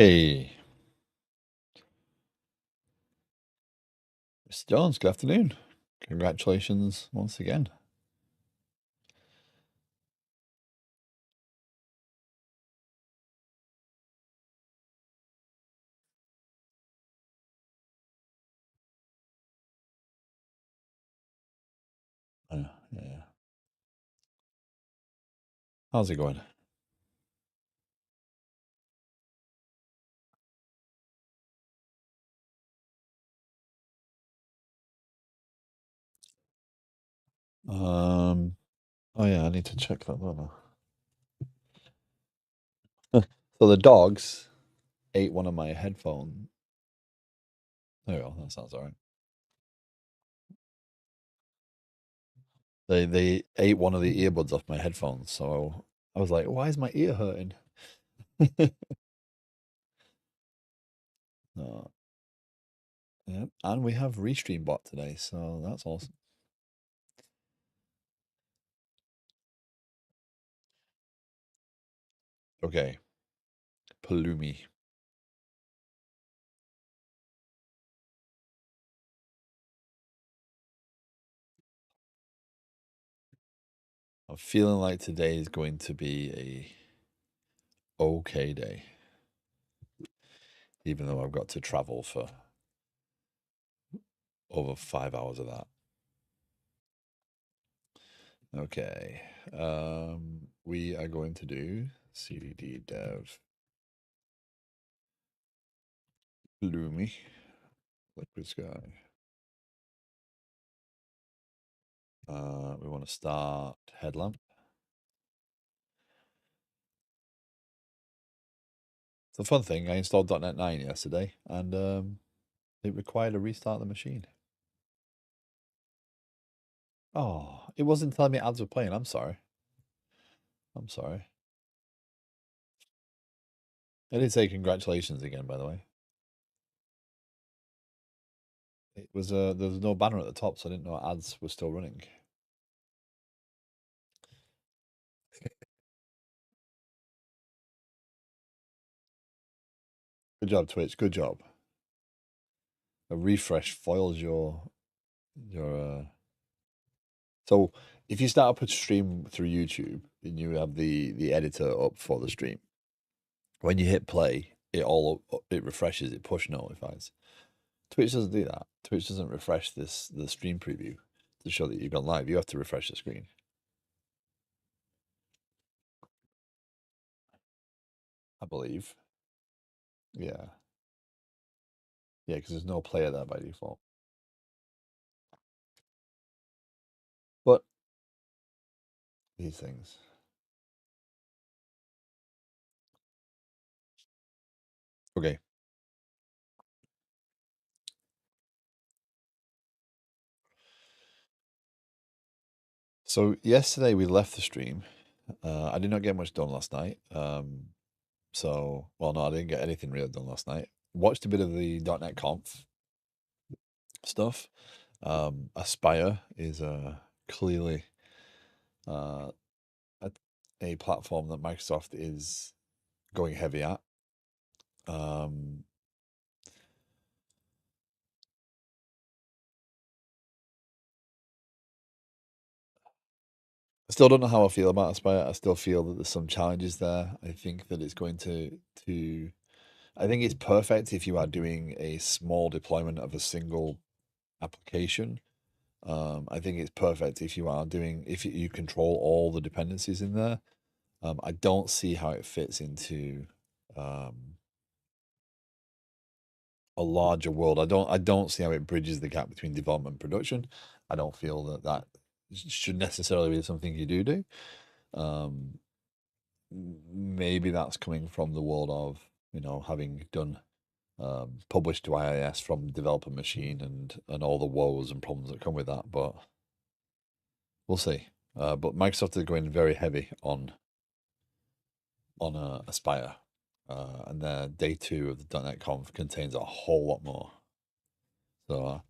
Hey, Mr. Jones, good afternoon. Congratulations once again. Yeah. How's it going? Oh yeah, I need to check that, don't I? So the dogs ate one of my headphones. There we go, that sounds all right. They ate one of the earbuds off my headphones, so I was like, why is my ear hurting? No. Yeah, and we have Restream bot today, so that's awesome. Okay, Pulumi. I'm feeling like today is going to be a okay day, even though I've got to travel for over 5 hours of that. Okay. We are going to do cd dev Pulumi liquid sky. We want to start headlamp. It's a fun thing. I installed .NET 9 yesterday, and it required a restart of the machine. Oh, it wasn't telling me ads were playing. I'm sorry. I'm sorry. I did say congratulations again, by the way. It was there was no banner at the top, so I didn't know ads were still running. Good job, Twitch. Good job. A refresh foils your. So if you start up a stream through YouTube and you have the editor up for the stream, when you hit play, it refreshes, it push notifies. Twitch doesn't do that. Twitch doesn't refresh the stream preview to show that you've gone live. You have to refresh the screen. I believe. Yeah. Yeah, because there's no player there by default. But these things. Okay. So yesterday we left the stream. I did not get much done last night. So, well, no, I didn't get anything really done last night. Watched a bit of the .NET Conf stuff. Aspire is clearly uh, a platform that Microsoft is going heavy at. Um, I still don't know how I feel about Aspire. I still feel that there's some challenges there. I think that it's going to. I think it's perfect if you are doing a small deployment of a single application. I think it's perfect if you are doing if you control all the dependencies in there. I don't see how it fits into um, a larger world. I don't see how it bridges the gap between development and production. I don't feel that should necessarily be something you do. Um, Maybe that's coming from the world of having done published to IaS from developer machine and all the woes and problems that come with that, but we'll see. But Microsoft is going very heavy on Aspire, and their day 2 of the .NET Conf contains a whole lot more. So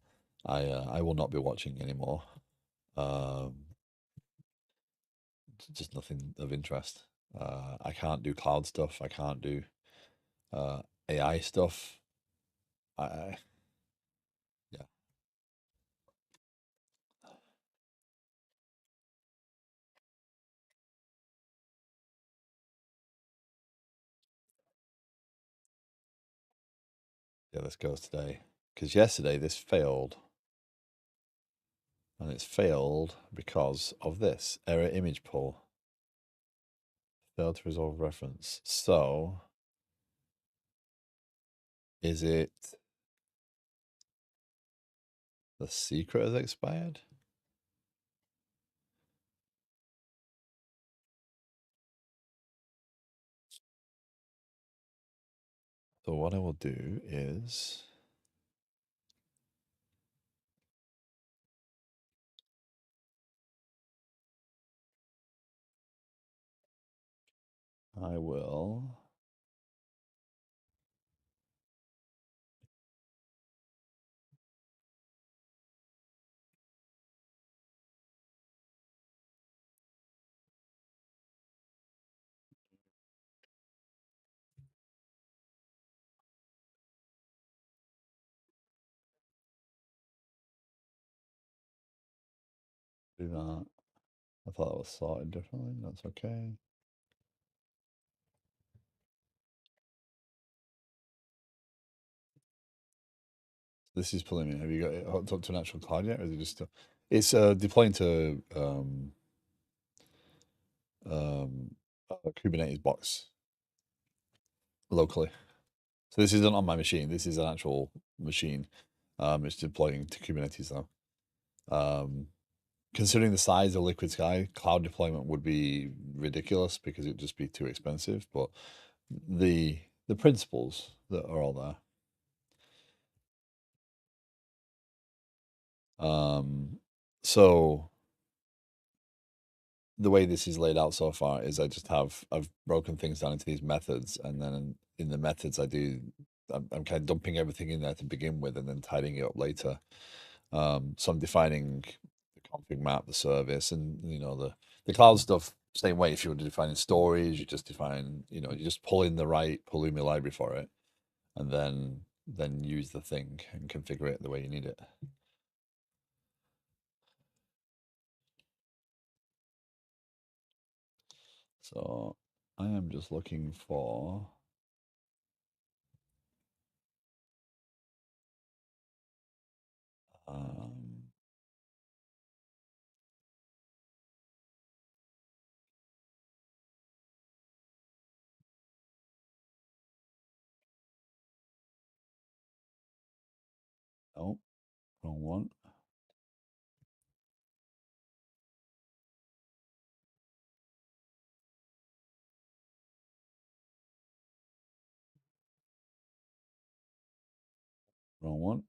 I will not be watching anymore. Just nothing of interest. I can't do cloud stuff. I can't do AI stuff. Yeah, yeah, let's go today. Because yesterday this failed, and it's failed because of this error image pull. Failed to resolve reference. So, is it the secret has expired? So what I will do is I will do that. I thought that was sorted differently. That's okay. This is Pulumi. Have you got it hooked up to an actual cloud yet, or is it just? It's deploying to a Kubernetes box locally. So this isn't on my machine. This is an actual machine. It's deploying to Kubernetes now. Considering the size of Liquid Sky, cloud deployment would be ridiculous because it'd just be too expensive. But the the principles that are all there. So the way this is laid out so far is I've broken things down into these methods, and then in the methods I'm kind of dumping everything in there to begin with, and then tidying it up later. So I'm defining the config map, the service, and the cloud stuff. Same way, if you were defining storage, you just define, you just pull in the right Pulumi library for it, and then use the thing and configure it the way you need it. So I am just looking for um, oh, wrong one. Wrong one.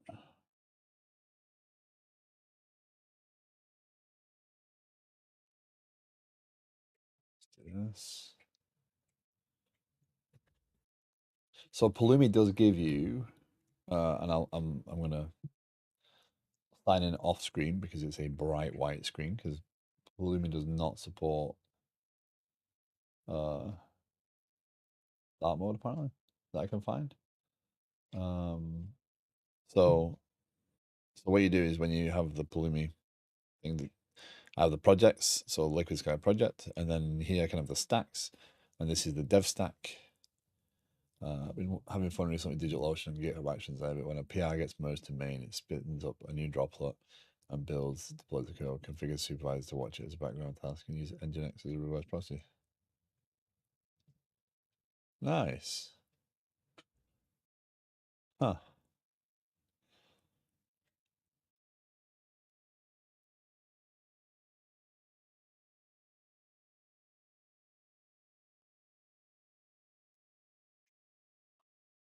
Let's do this. So Pulumi does give you, and I'm gonna sign in off screen because it's a bright white screen because Pulumi does not support uh, dark mode apparently that I can find. Um, so so what you do is when you have the Pulumi thing, I have the projects, so Liquid Sky project, and then here I can have the stacks, and this is the dev stack. I've been having fun recently with DigitalOcean and GitHub Actions there, but when a PR gets merged to main, it spins up a new droplet and deploys the code, configures supervisor to watch it as a background task, and use Nginx as a reverse proxy. Nice. Huh.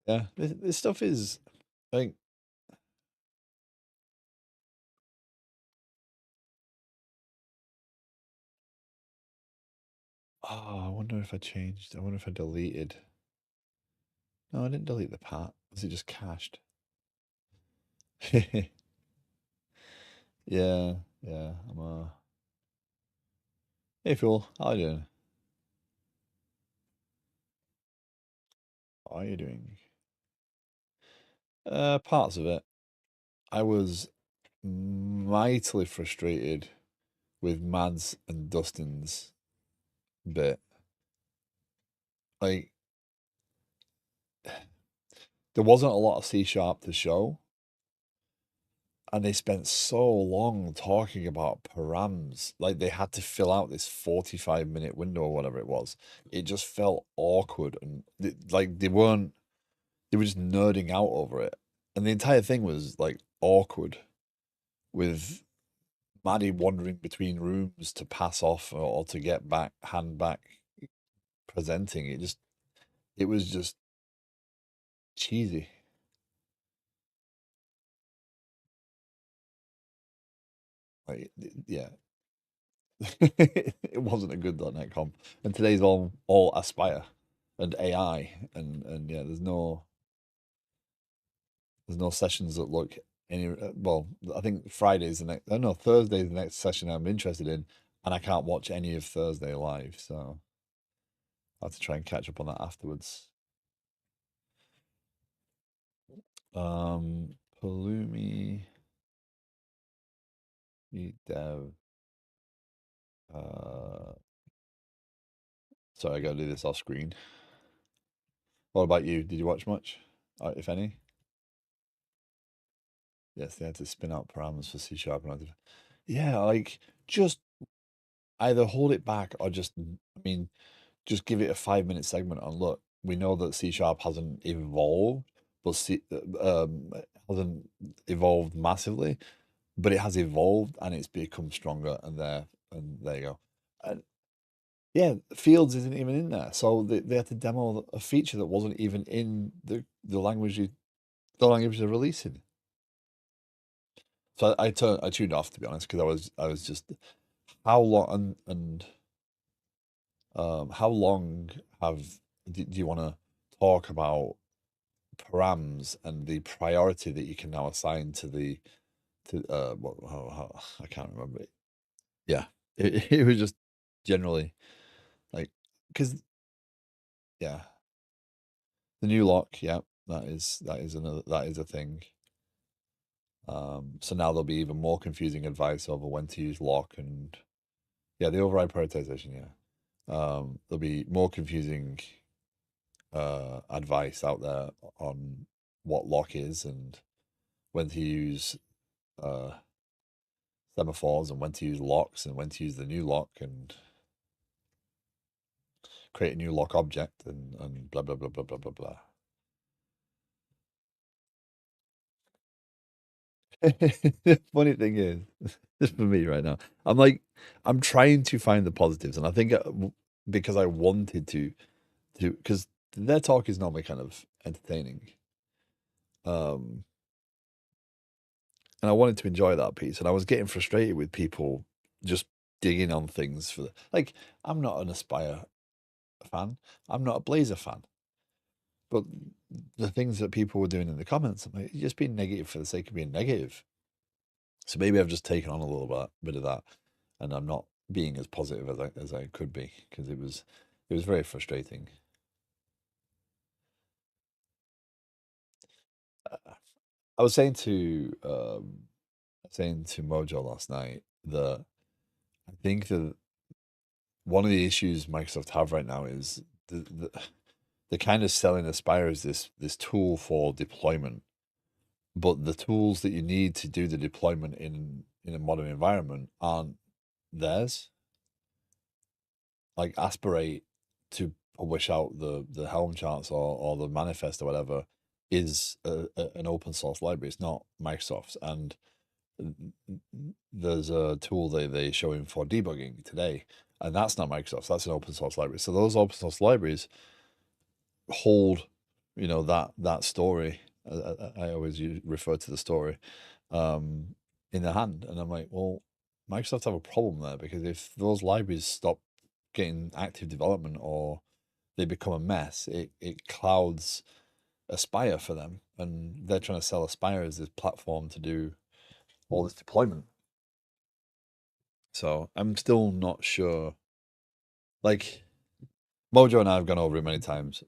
Yeah, this stuff is, I think, oh, I wonder if I changed, I wonder if I deleted. No, I didn't delete the path. Was it just cached? Yeah, yeah. Hey, fool. How you doing? How are you doing? Parts of it. I was mightily frustrated with Mads and Dustin's bit. Like, there wasn't a lot of C sharp to show, and they spent so long talking about params. Like, they had to fill out this 45-minute window or whatever it was. It just felt awkward, and like they were just nerding out over it. And the entire thing was like awkward with Maddie wandering between rooms to pass off or to get back, hand back, presenting. It was just cheesy. Like, yeah, it wasn't a good .NET comp. And today's all Aspire and AI, and yeah, there's no sessions that look any. Well, I think Friday's the next. Oh no, Thursday's the next session I'm interested in, and I can't watch any of Thursday live, so I have to try and catch up on that afterwards. Pulumi, dev. Uh, sorry, I gotta do this off screen. What about you? Did you watch much, if any? Yes, they had to spin out params for C sharp. Yeah, like just either hold it back or just, I mean, just give it a 5-minute segment on look. We know that C sharp hasn't evolved, but hasn't evolved massively, but it has evolved and it's become stronger. And there you go. And yeah, Fields isn't even in there, so they had to demo a feature that wasn't even in the language the language they're releasing. So I tuned off, to be honest, because I was just how long and how long do you want to talk about params and the priority that you can now assign to the to what I can't remember it. Yeah, it was just generally like because yeah, the new lock, yeah, that is a thing. So now there'll be even more confusing advice over when to use lock and yeah, the override prioritization, yeah. There'll be more confusing advice out there on what lock is and when to use uh, semaphores and when to use locks and when to use the new lock and create a new lock object and blah blah blah blah blah blah blah. The funny thing is, just for me right now, I'm trying to find the positives, and I think because I wanted to because their talk is normally kind of entertaining. Um, and I wanted to enjoy that piece, and I was getting frustrated with people just digging on things for like. I'm not an Aspire fan. I'm not a Blazor fan. But the things that people were doing in the comments, I'm like, you're just being negative for the sake of being negative. So maybe I've just taken on a little bit of that, and I'm not being as positive as I could be because it was very frustrating. I was saying to Mojo last night that I think that one of the issues Microsoft have right now is they're kind of selling Aspire as this tool for deployment, but the tools that you need to do the deployment in a modern environment aren't theirs. Like Aspirate to publish out the Helm charts or the manifest or whatever is an open source library. It's not Microsoft's, and there's a tool they show in for debugging today, and that's not Microsoft's. That's an open source library. So those open source libraries hold, that story. I always refer to the story in their hand, and I'm like, well, Microsoft have a problem there because if those libraries stop getting active development or they become a mess, it clouds Aspire for them, and they're trying to sell Aspire as this platform to do all this deployment. So I'm still not sure. Like Mojo and I have gone over it many times.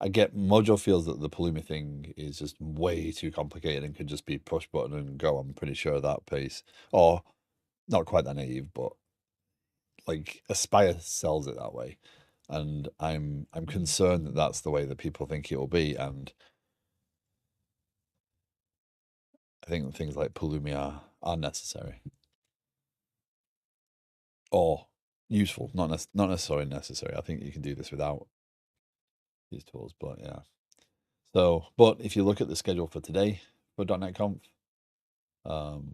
I get Mojo feels that the Pulumi thing is just way too complicated and could just be push button and go. I'm pretty sure that pace, or not quite that naive, but like Aspire sells it that way, and I'm concerned that that's the way that people think it will be, and I think things like Pulumi are necessary or useful, not necessarily necessary. I think you can do this without these tools, but yeah. So, but if you look at the schedule for today for .NET Conf, um,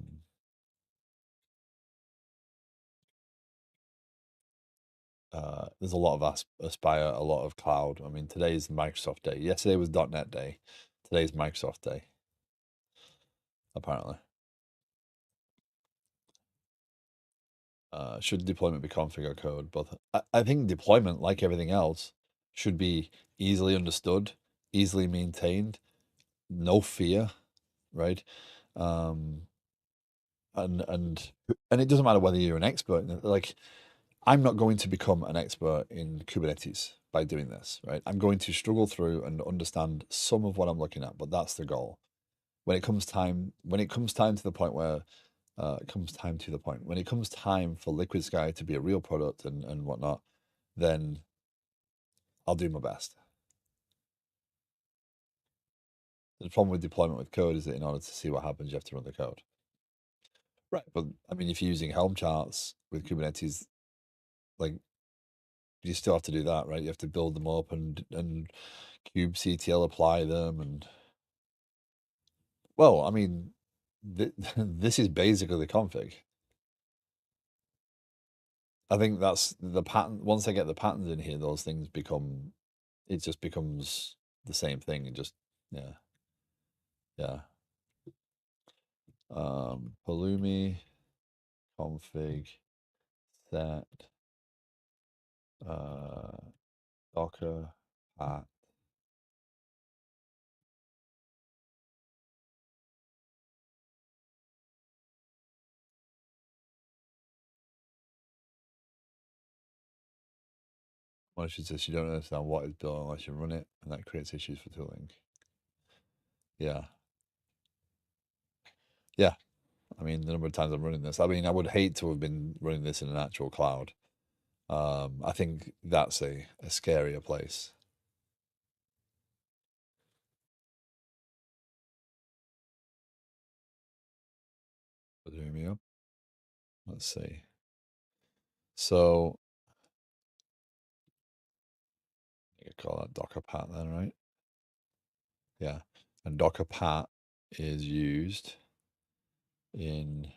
there's a lot of Aspire, a lot of cloud. I mean, today's Microsoft Day. Yesterday was .NET Day. Today's Microsoft Day, apparently. Should deployment be config or code? Both. I think deployment, like everything else, should be easily understood, easily maintained, no fear, right? Um, and it doesn't matter whether you're an expert. Like, I'm not going to become an expert in Kubernetes by doing this, right? I'm going to struggle through and understand some of what I'm looking at, but that's the goal. When it comes time to the point where it comes time to the point when it comes time for Liquid Sky to be a real product and whatnot, then I'll do my best. The problem with deployment with code is that in order to see what happens, you have to run the code. Right. But I mean, if you're using Helm charts with Kubernetes, like you still have to do that, right? You have to build them up and kubectl apply them, and well, I mean, this is basically the config. I think that's the pattern. Once I get the patterns in here, those things become, it just becomes the same thing. And just, yeah, yeah. Pulumi, config, set, uh, Docker, pat. Well, she says you don't understand what is built unless you run it, and that creates issues for tooling. Yeah. Yeah. I mean, the number of times I'm running this. I mean, I would hate to have been running this in an actual cloud. I think that's a scarier place. Pulumi. Let's see. So you could call that Docker pat then, right? Yeah. And Docker pat is used in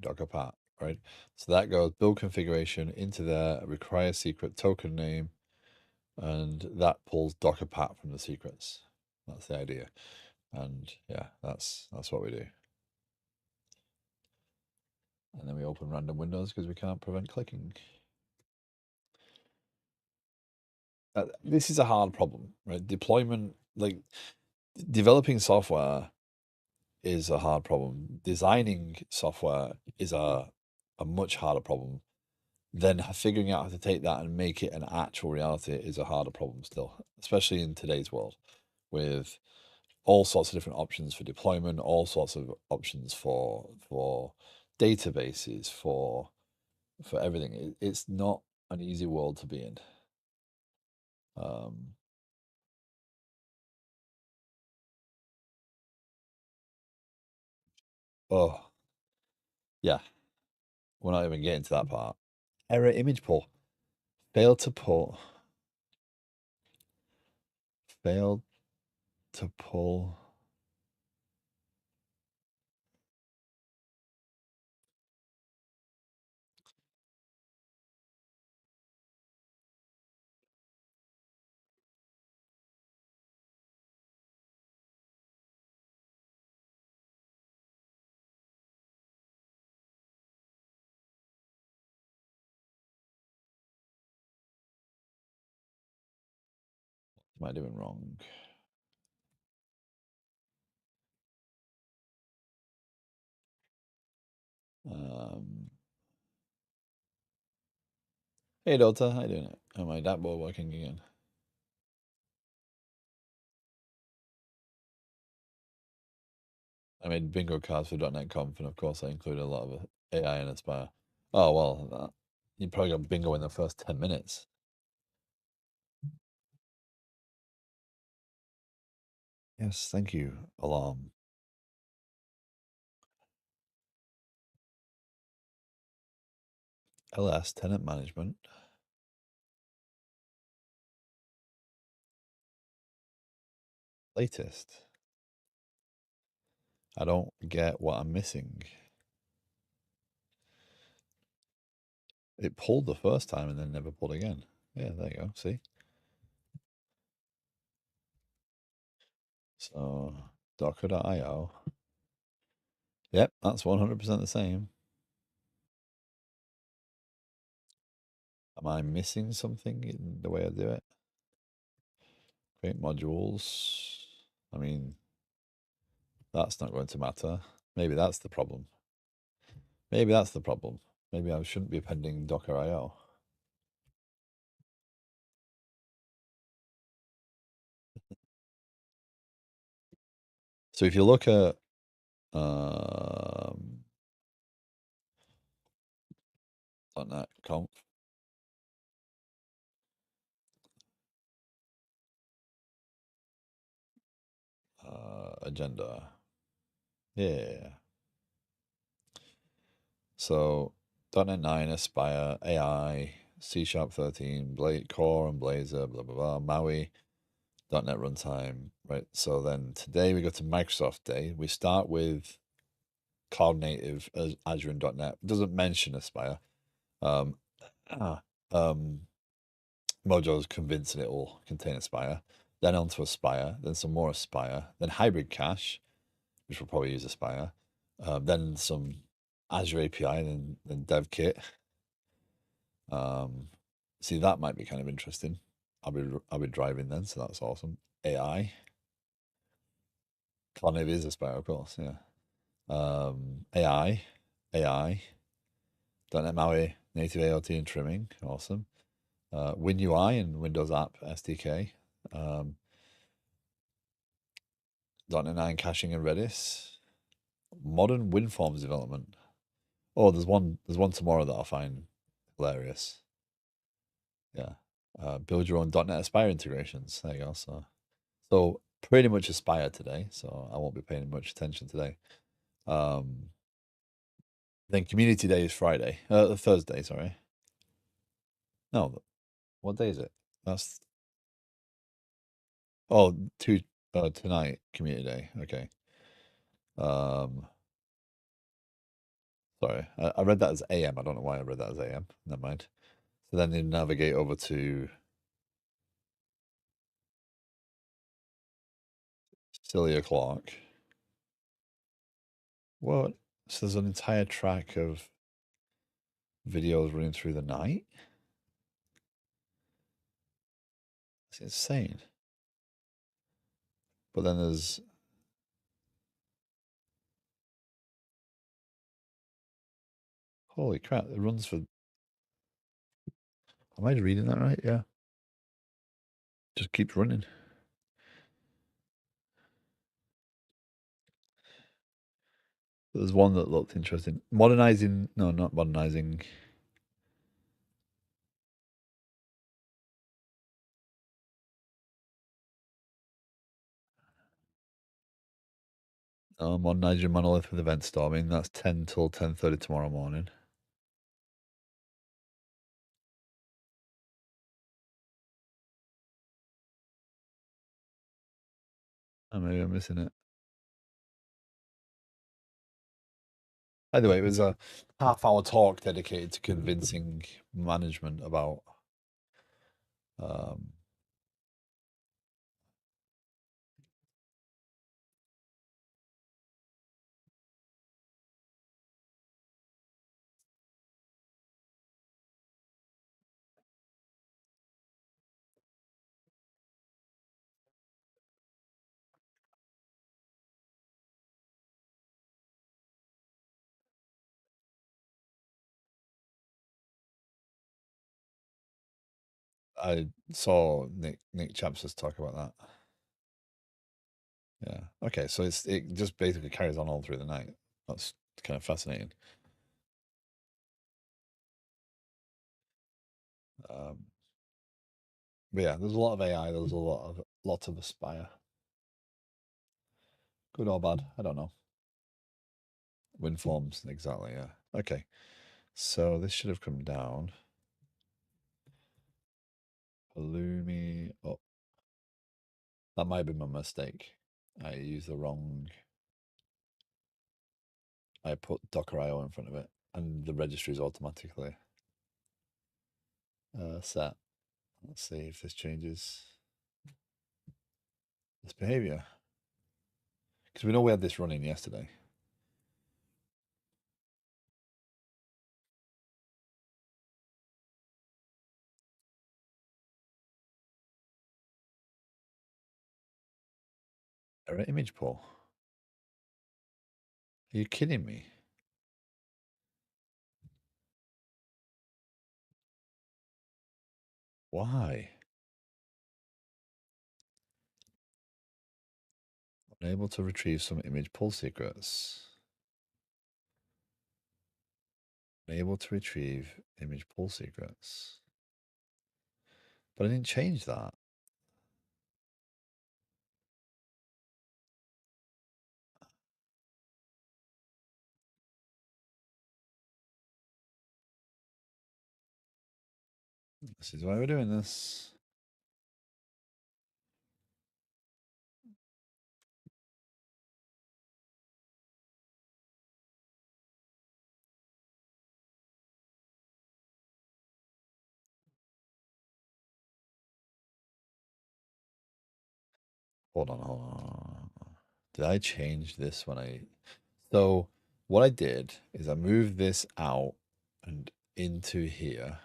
Docker pat, right? So that goes build configuration into there, require secret token name, and that pulls Docker pat from the secrets. That's the idea. And yeah, that's what we do. And then we open random windows because we can't prevent clicking. This is a hard problem, right? Deployment, like developing software is a hard problem. Designing software is a much harder problem. Then figuring out how to take that and make it an actual reality is a harder problem still, especially in today's world with all sorts of different options for deployment, all sorts of options for databases, for everything. It's not an easy world to be in. Um, oh, yeah, we're not even getting to that part. Error image pull. Failed to pull. Failed to pull. What am I doing wrong? Um, Hey Delta, how you doing? Oh, my dashboard working again. I made bingo cards for .NET Conf, and of course I included a lot of AI and Aspire. Oh well, you probably got bingo in the first 10 minutes. Yes, thank you. Alarm. LS, Tenant Management. Latest. I don't get what I'm missing. It pulled the first time and then never pulled again. Yeah, there you go. See? So, docker.io. Yep, that's 100% the same. Am I missing something in the way I do it? Create modules. I mean, that's not going to matter. Maybe that's the problem. Maybe that's the problem. Maybe I shouldn't be appending Docker IO. So if you look at .NET Conf, agenda, yeah. So .NET 9, Aspire, AI, C Sharp 13, Core and Blazor, blah blah blah, Maui, .NET Runtime, right? So then today we go to Microsoft Day. We start with Cloud Native as Azure and .NET. It doesn't mention Aspire. Um, ah, um, Mojo's convincing it will contain Aspire. Then onto Aspire, then some more Aspire, then Hybrid Cache, which will probably use Aspire. Then some Azure API, then DevKit. Um, See, that might be kind of interesting. I'll be driving then, so that's awesome. AI, Cloud Native is Aspire, of course. Yeah. AI, .NET MAUI, native AOT and trimming, awesome. WinUI and Windows App SDK. Um, .NET 9 caching and Redis. Modern WinForms development. Oh, there's one tomorrow that I find hilarious. Yeah. Build your own .NET Aspire integrations. There you go. So pretty much Aspire today. So I won't be paying much attention today. Um, then Community Day is Friday. Thursday. Sorry. No, what day is it? That's two tonight. Community Day. Okay. Um, Sorry, I read that as AM. I don't know why I read that as AM. Never mind. So then you navigate over to silly o'clock. What? So there's an entire track of videos running through the night? It's insane. But then there's holy crap, it runs for am I reading that right? Yeah. Just keeps running. There's one that looked interesting. Modernizing no, not modernizing. Modernize your monolith with event storming. That's 10 till 10:30 tomorrow morning. Oh, maybe I'm missing it. By the way, it was a half-hour talk dedicated to convincing management about um, I saw Nick Chaps's talk about that. Yeah. Okay. So it just basically carries on all through the night. That's kind of fascinating. Um, but yeah, there's a lot of AI. There's a lot of Aspire. Good or bad, I don't know. WinForms, exactly. Yeah. Okay. So this should have come down. Pulumi. Oh, that might have been my mistake. I used the wrong. I put Docker IO in front of it, and the registry is automatically set. Let's see if this changes this behavior. Because we know we had this running yesterday. Error image pull. Are you kidding me? Why? Unable to retrieve some image pull secrets. Unable to retrieve image pull secrets. But I didn't change that. This is why we're doing this. Hold on, hold on. Did I change this when I... So what I did is I moved this out and into here.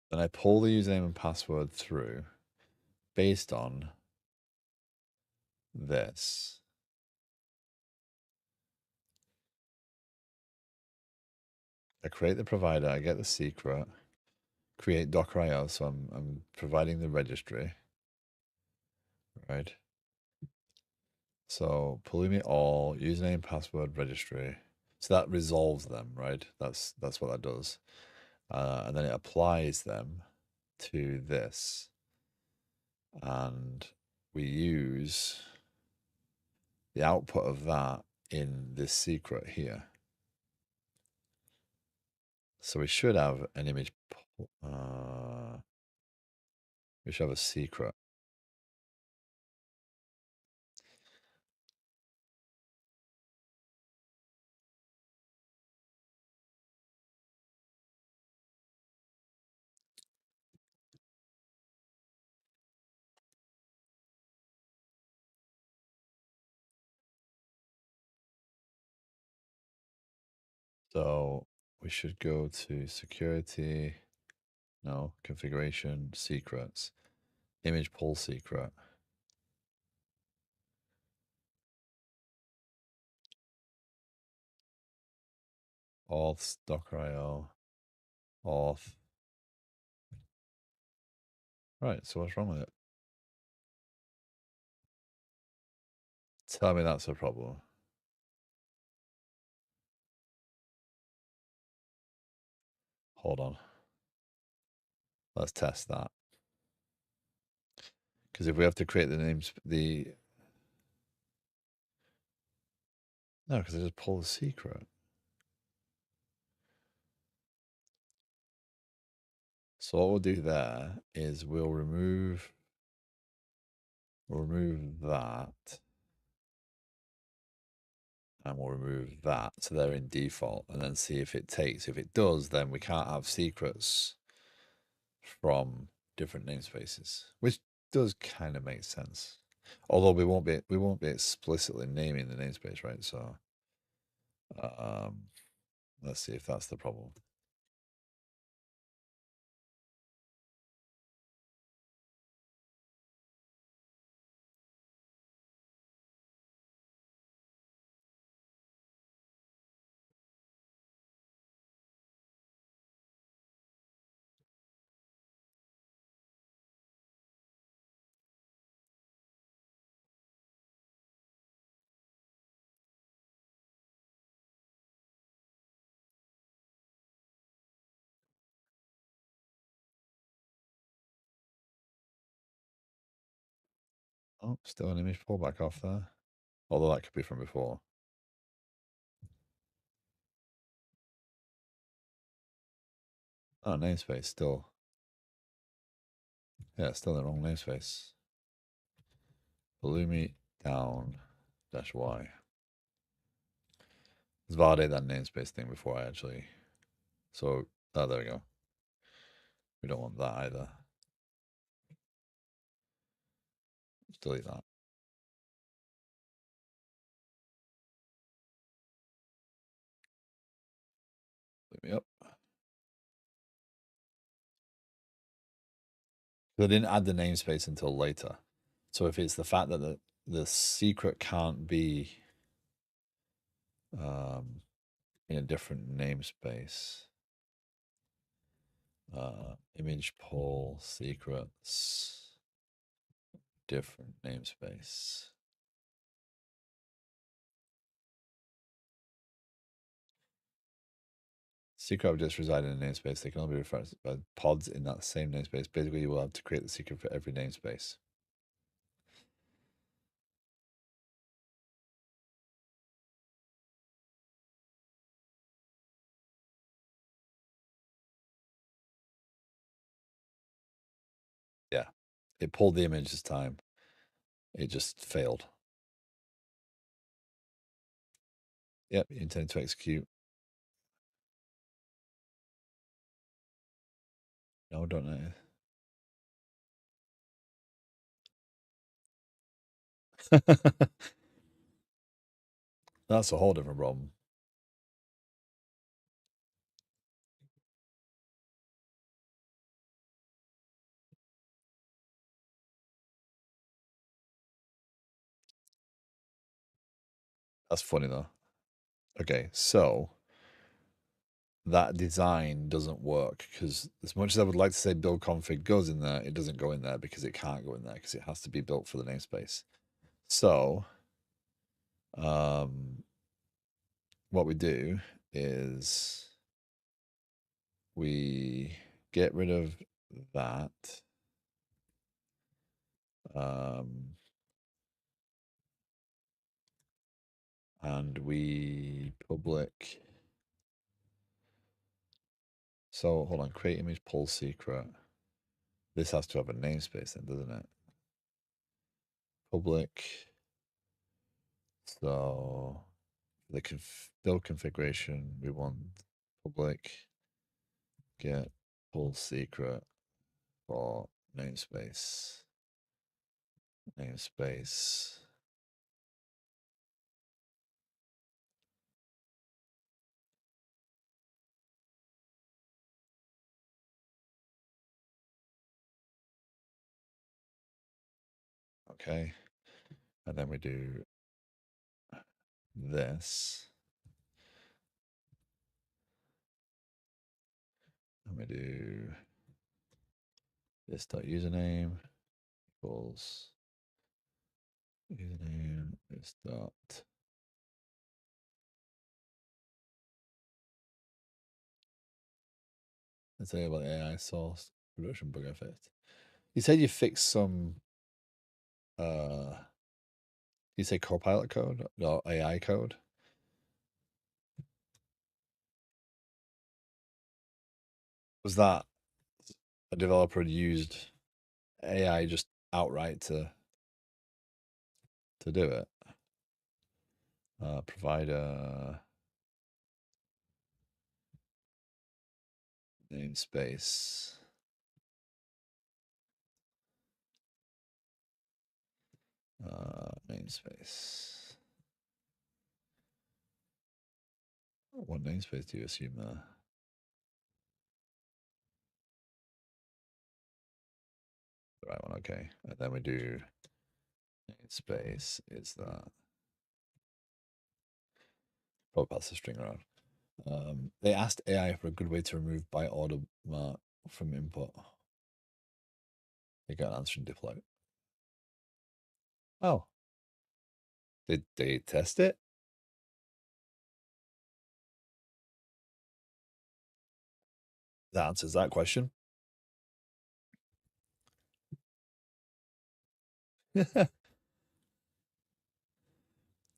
Then I pull the username and password through based on this. I create the provider, I get the secret, create Docker IO, so I'm providing the registry, right? So Pulumi all, username, password, registry. So that resolves them, right? That's what that does. And then it applies them to this. And we use the output of that in this secret here. So we should have an image. We should have a secret. So we should go to security, no, configuration, secrets, image pull secret. Auth, Docker IO, auth. Right, so what's wrong with it? Tell me that's a problem. Hold on. Let's test that. Because if we have to create the names, no, because I just pull the secret. So what we'll do there is we'll remove that. And we'll remove that so they're in default and then see if it takes. If it does, then we can't have secrets from different namespaces, which does kind of make sense. Although we won't be explicitly naming the namespace, right? So um, let's see if that's the problem. Oh, still an image pullback off there. Although that could be from before. Oh, namespace still. Yeah, still the wrong namespace. Pulumi down dash Y. Let's validate that namespace thing before I actually. So, oh, there we go. We don't want that either. Let's delete that. Leave me up. They didn't add the namespace until later. So if it's the fact that the secret can't be in a different namespace, image pull secrets, different namespace. Secret objects reside in a namespace. They can only be referenced by pods in that same namespace. Basically, you will have to create the secret for every namespace. Yeah, it pulled the image this time. It just failed. Yep, you intend to execute. No, don't know. That's a whole different problem. That's funny though. Okay, so that design doesn't work because as much as I would like to say build config goes in there, it doesn't go in there because it can't go in there because it has to be built for the namespace. So what we do is we get rid of that. And we public. So hold on, create image pull secret. This has to have a namespace then, doesn't it? Public. So the build configuration, we want public get pull secret for namespace. Namespace. Okay. And then we do this. And we do this dot username equals username is dot. Let's say about the AI source production bug effect. You said you fixed some you say Copilot code or AI code? Was that a developer had used AI just outright to do it? Provider namespace. Namespace. What namespace do you assume there? The right one, okay. And then we do namespace is that. Probably pass the string around. They asked AI for a good way to remove byte order mark from input. They got an answer in deploy. Oh, did they test it? That answers that question.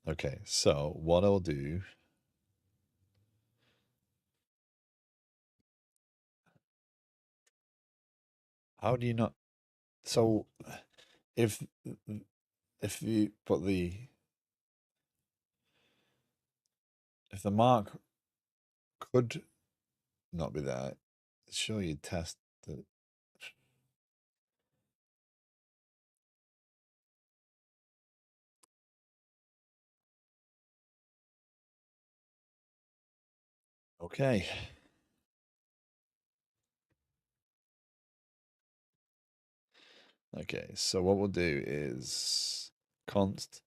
Okay, so what I'll do. How do you not? So if you put the mark could not be there, sure you'd test the. Okay. Okay, so what we'll do is const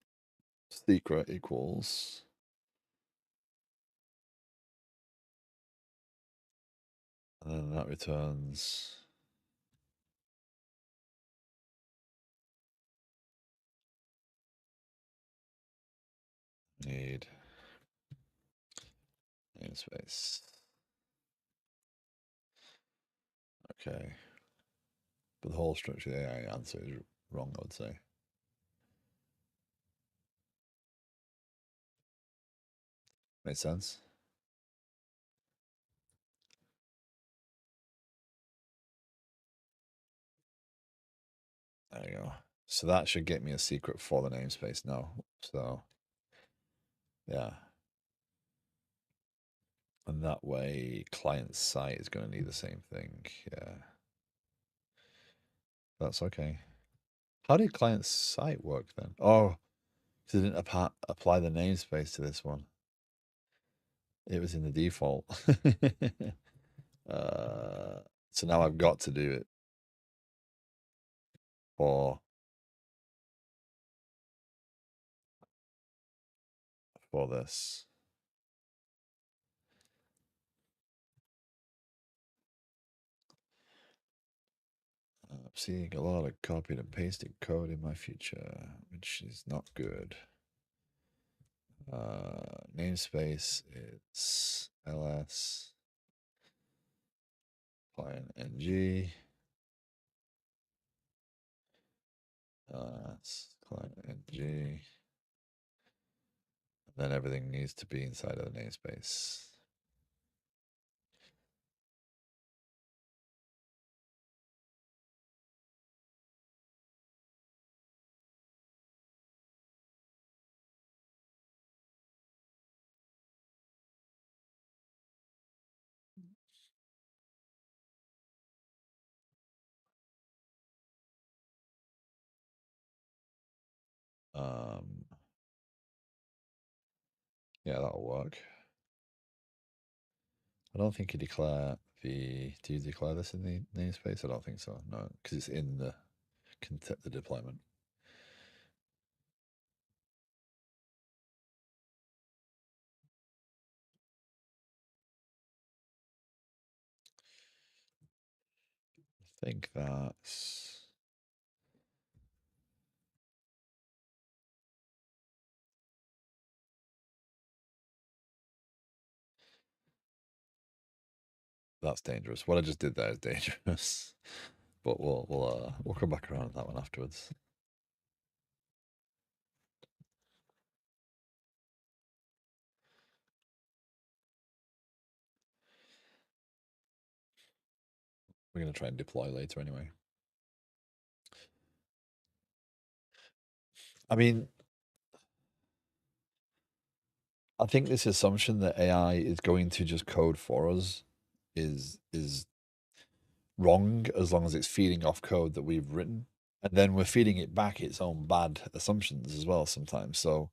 secret equals, and then that returns need namespace. Okay, but the whole structure of the AI answer is wrong, I would say. Makes sense. There you go. So that should get me a secret for the namespace now. So yeah. And that way client site is going to need the same thing. Yeah. That's okay. How did client site work then? Oh, because I didn't apply the namespace to this one. It was in the default. So now I've got to do it for this. I'm seeing a lot of copied and pasted code in my future, which is not good. Namespace it's ls client ng client ng. Then everything needs to be inside of the namespace. Yeah, that'll work. I don't think you declare the. Do you declare this in the namespace? I don't think so. No, because it's in the deployment. I think that's dangerous. What I just did there is dangerous. But we'll come back around to that one afterwards. We're gonna try and deploy later anyway. I mean, I think this assumption that AI is going to just code for us is wrong as long as it's feeding off code that we've written. And then we're feeding it back its own bad assumptions as well sometimes. So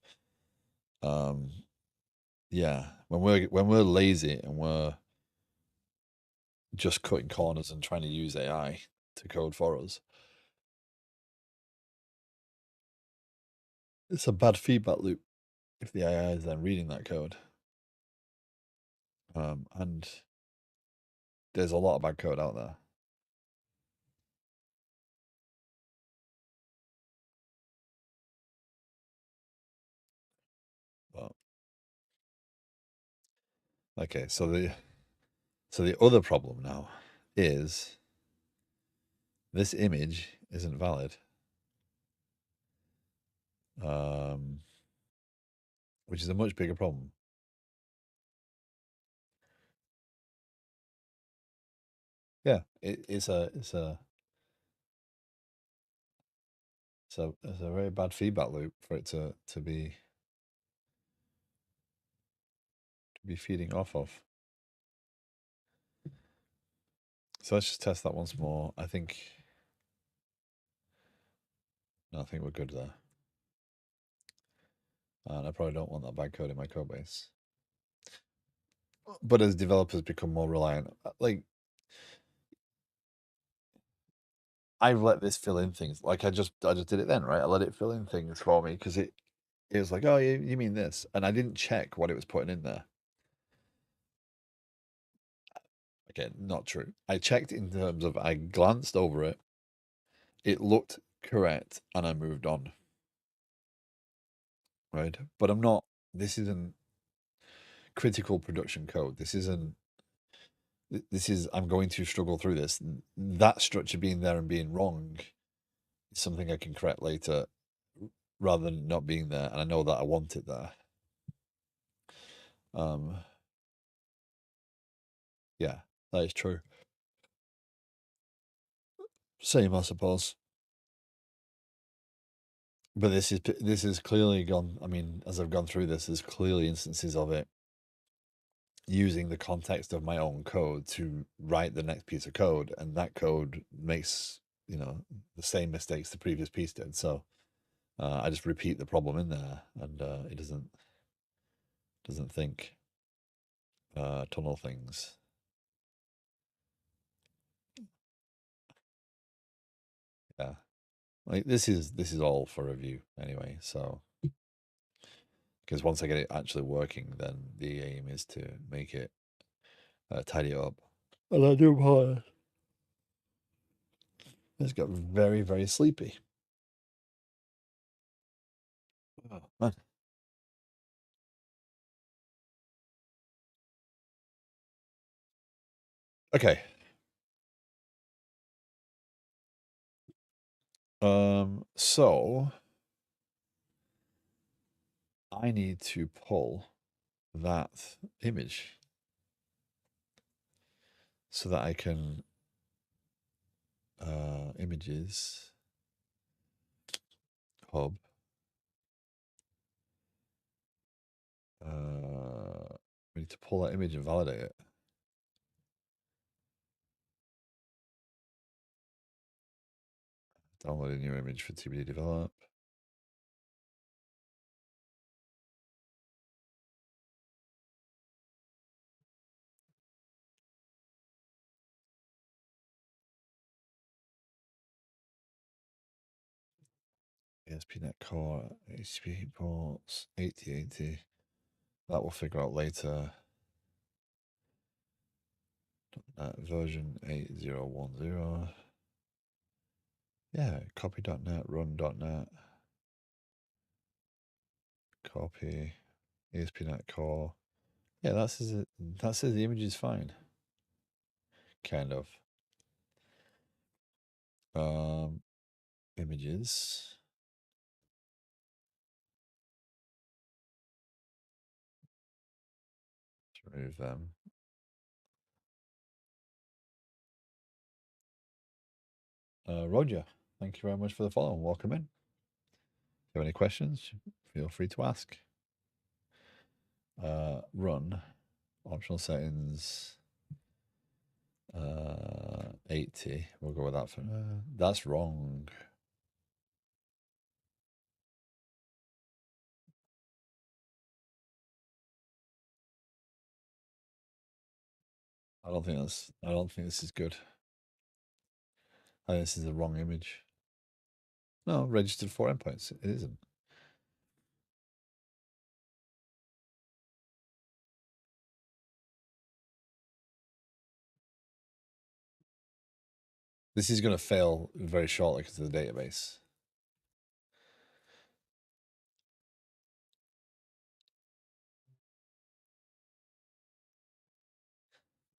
yeah, when we're lazy and we're just cutting corners and trying to use AI to code for us, it's a bad feedback loop if the AI is then reading that code. And there's a lot of bad code out there. But okay, so the other problem now is this image isn't valid. which is a much bigger problem. Yeah, it's a very bad feedback loop for it to be feeding off of. So let's just test that once more. I think we're good there. And I probably don't want that bad code in my code base. But as developers become more reliant, like I've let this fill in things. Like I just did it then, right? I let it fill in things for me because it was like, oh, you mean this, and I didn't check what it was putting in there. Again, not true. I checked in terms of I glanced over it, it looked correct, and I moved on. Right, but I'm not. This isn't critical production code. This isn't. This is. I'm going to struggle through this. That structure being there and being wrong is something I can correct later, rather than not being there. And I know that I want it there. Um, yeah, that is true. Same, I suppose. But this is clearly gone. I mean, as I've gone through this, there's clearly instances of it using the context of my own code to write the next piece of code, and that code makes the same mistakes the previous piece did. So I just repeat the problem in there, and it doesn't think tunnel things. Yeah, like this is all for review anyway. So because once I get it actually working, then the aim is to make it tidy it up. And I do apologize. I just got very, very sleepy. Oh, man. Okay. So I need to pull that image so that I can images hub. We need to pull that image and validate it. Download a new image for TBD develop. ASP.NET Core, HTTP ports, 8080. That we'll figure out later. Version 8010. Yeah, copy.NET, run.NET. Copy. ASP.NET Core. Yeah, that says the image is fine. Kind of. Images. Let's remove them. Roger, thank you very much for the follow and welcome in. If you have any questions, feel free to ask. Run. Optional settings. 80. We'll go with that for. That's wrong. I don't think this is good. I think this is the wrong image. No, registered for endpoints. It isn't. This is going to fail very shortly because of the database.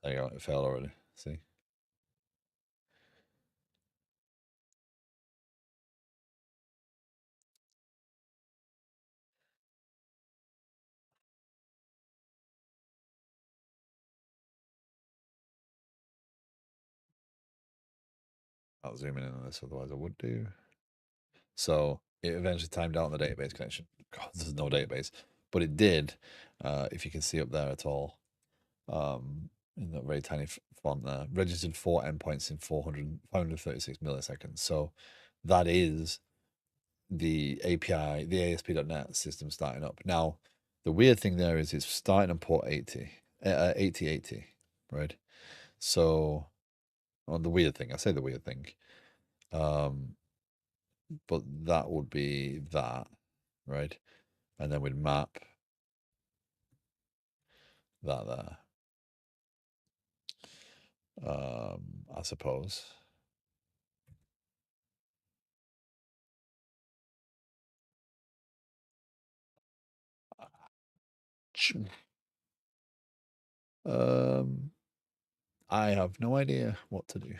There you go. It failed already. See? I'll zoom in on this, otherwise I would do. So it eventually timed out on the database connection. God, there's no database, but it did. If you can see up there at all, in that very tiny font there, registered 4 endpoints in 536 milliseconds. So that is the API, the ASP.NET system starting up. Now, the weird thing there is it's starting on port 8080, right? So, well, the weird thing, I say the weird thing, but that would be that, right? And then we'd map that there, I suppose. I have no idea what to do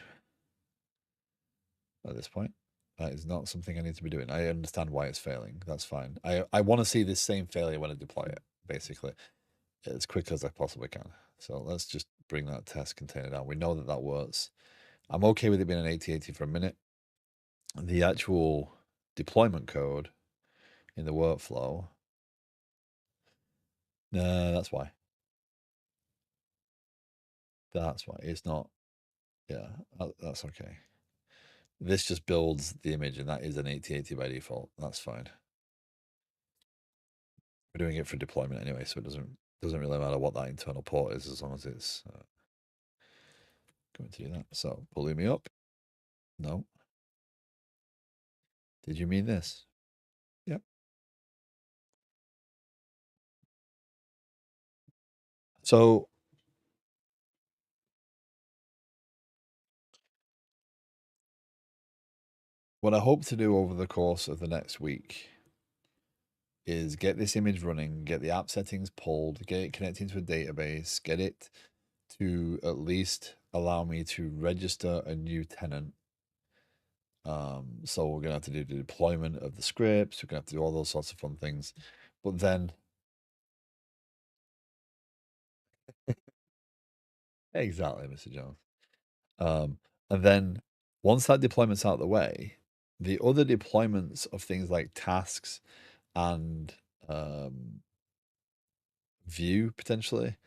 at this point. That is not something I need to be doing. I understand why it's failing. That's fine. I want to see this same failure when I deploy it, basically, as quick as I possibly can. So let's just bring that test container down. We know that that works. I'm okay with it being an 8080 for a minute. The actual deployment code in the workflow, no, that's why. That's why. It's not, yeah, that's okay. This just builds the image, and that is an 8080 by default. That's fine. We're doing it for deployment anyway, so it doesn't really matter what that internal port is as long as it's going to do that. So Pulumi up. No. Did you mean this? Yep. So what I hope to do over the course of the next week is get this image running, get the app settings pulled, get it connected to a database, get it to at least allow me to register a new tenant. So we're gonna have to do the deployment of the scripts. We're gonna have to do all those sorts of fun things. But then, exactly, Mr. Jones. And then once that deployment's out of the way, the other deployments of things like tasks and Vue potentially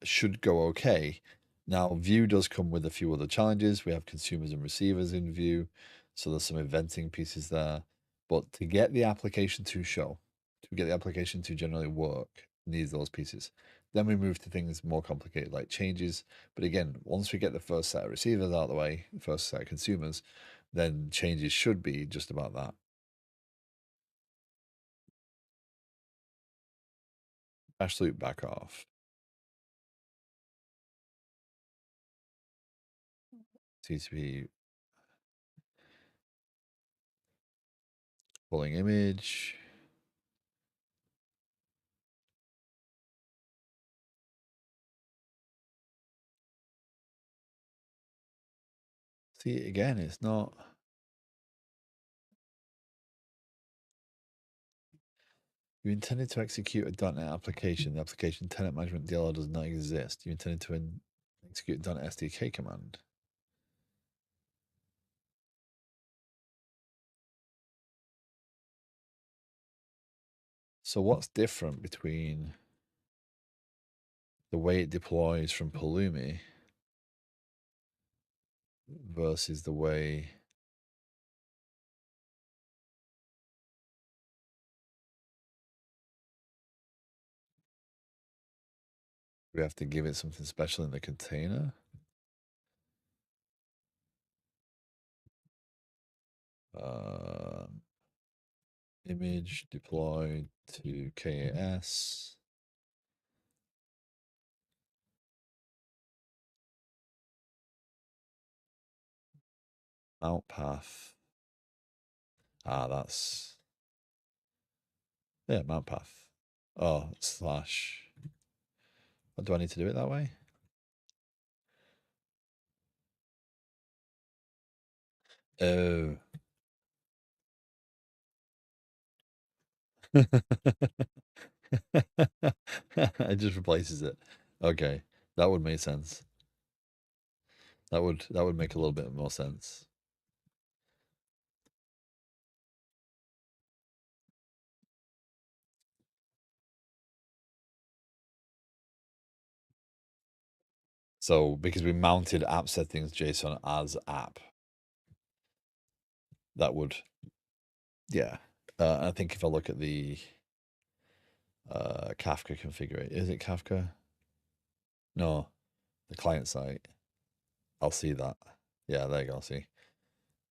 should go okay. Now, Vue does come with a few other challenges. We have consumers and receivers in Vue, so there's some eventing pieces there. But to get the application to show, to get the application to generally work, needs those pieces. Then we move to things more complicated like changes. But again, once we get the first set of receivers out of the way, first set of consumers, then changes should be just about that. Dash loop back off. TCP pulling image. See, again, it's not. You intended to execute a .NET application. The application tenant management DLL does not exist. You intended to execute a .NET SDK command. So what's different between the way it deploys from Pulumi versus the way we have to give it something special in the container? Image deployed to K8S. Mount path. That's, yeah, mount path. Oh, slash. Do I need to do it that way? Oh. It just replaces it. Okay, that would make sense. That would make a little bit more sense. So because we mounted app settings JSON as app, that would, yeah. I think if I look at the Kafka configurator, is it Kafka? No, the client side. I'll see that. Yeah, there you go. I'll see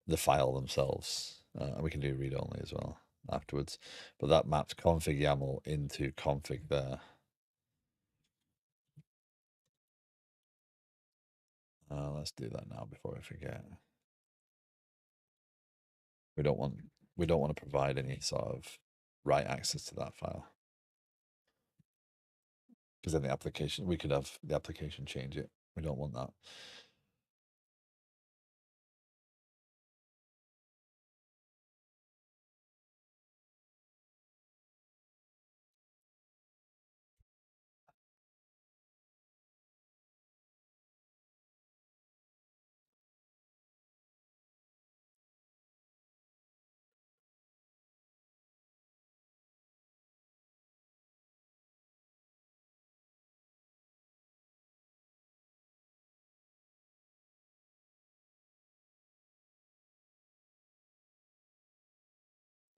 the file themselves. And we can do read only as well afterwards. But that maps config YAML into config there. Let's do that now before I forget. We don't want to provide any sort of write access to that file. Because then the application, we could have the application change it. We don't want that.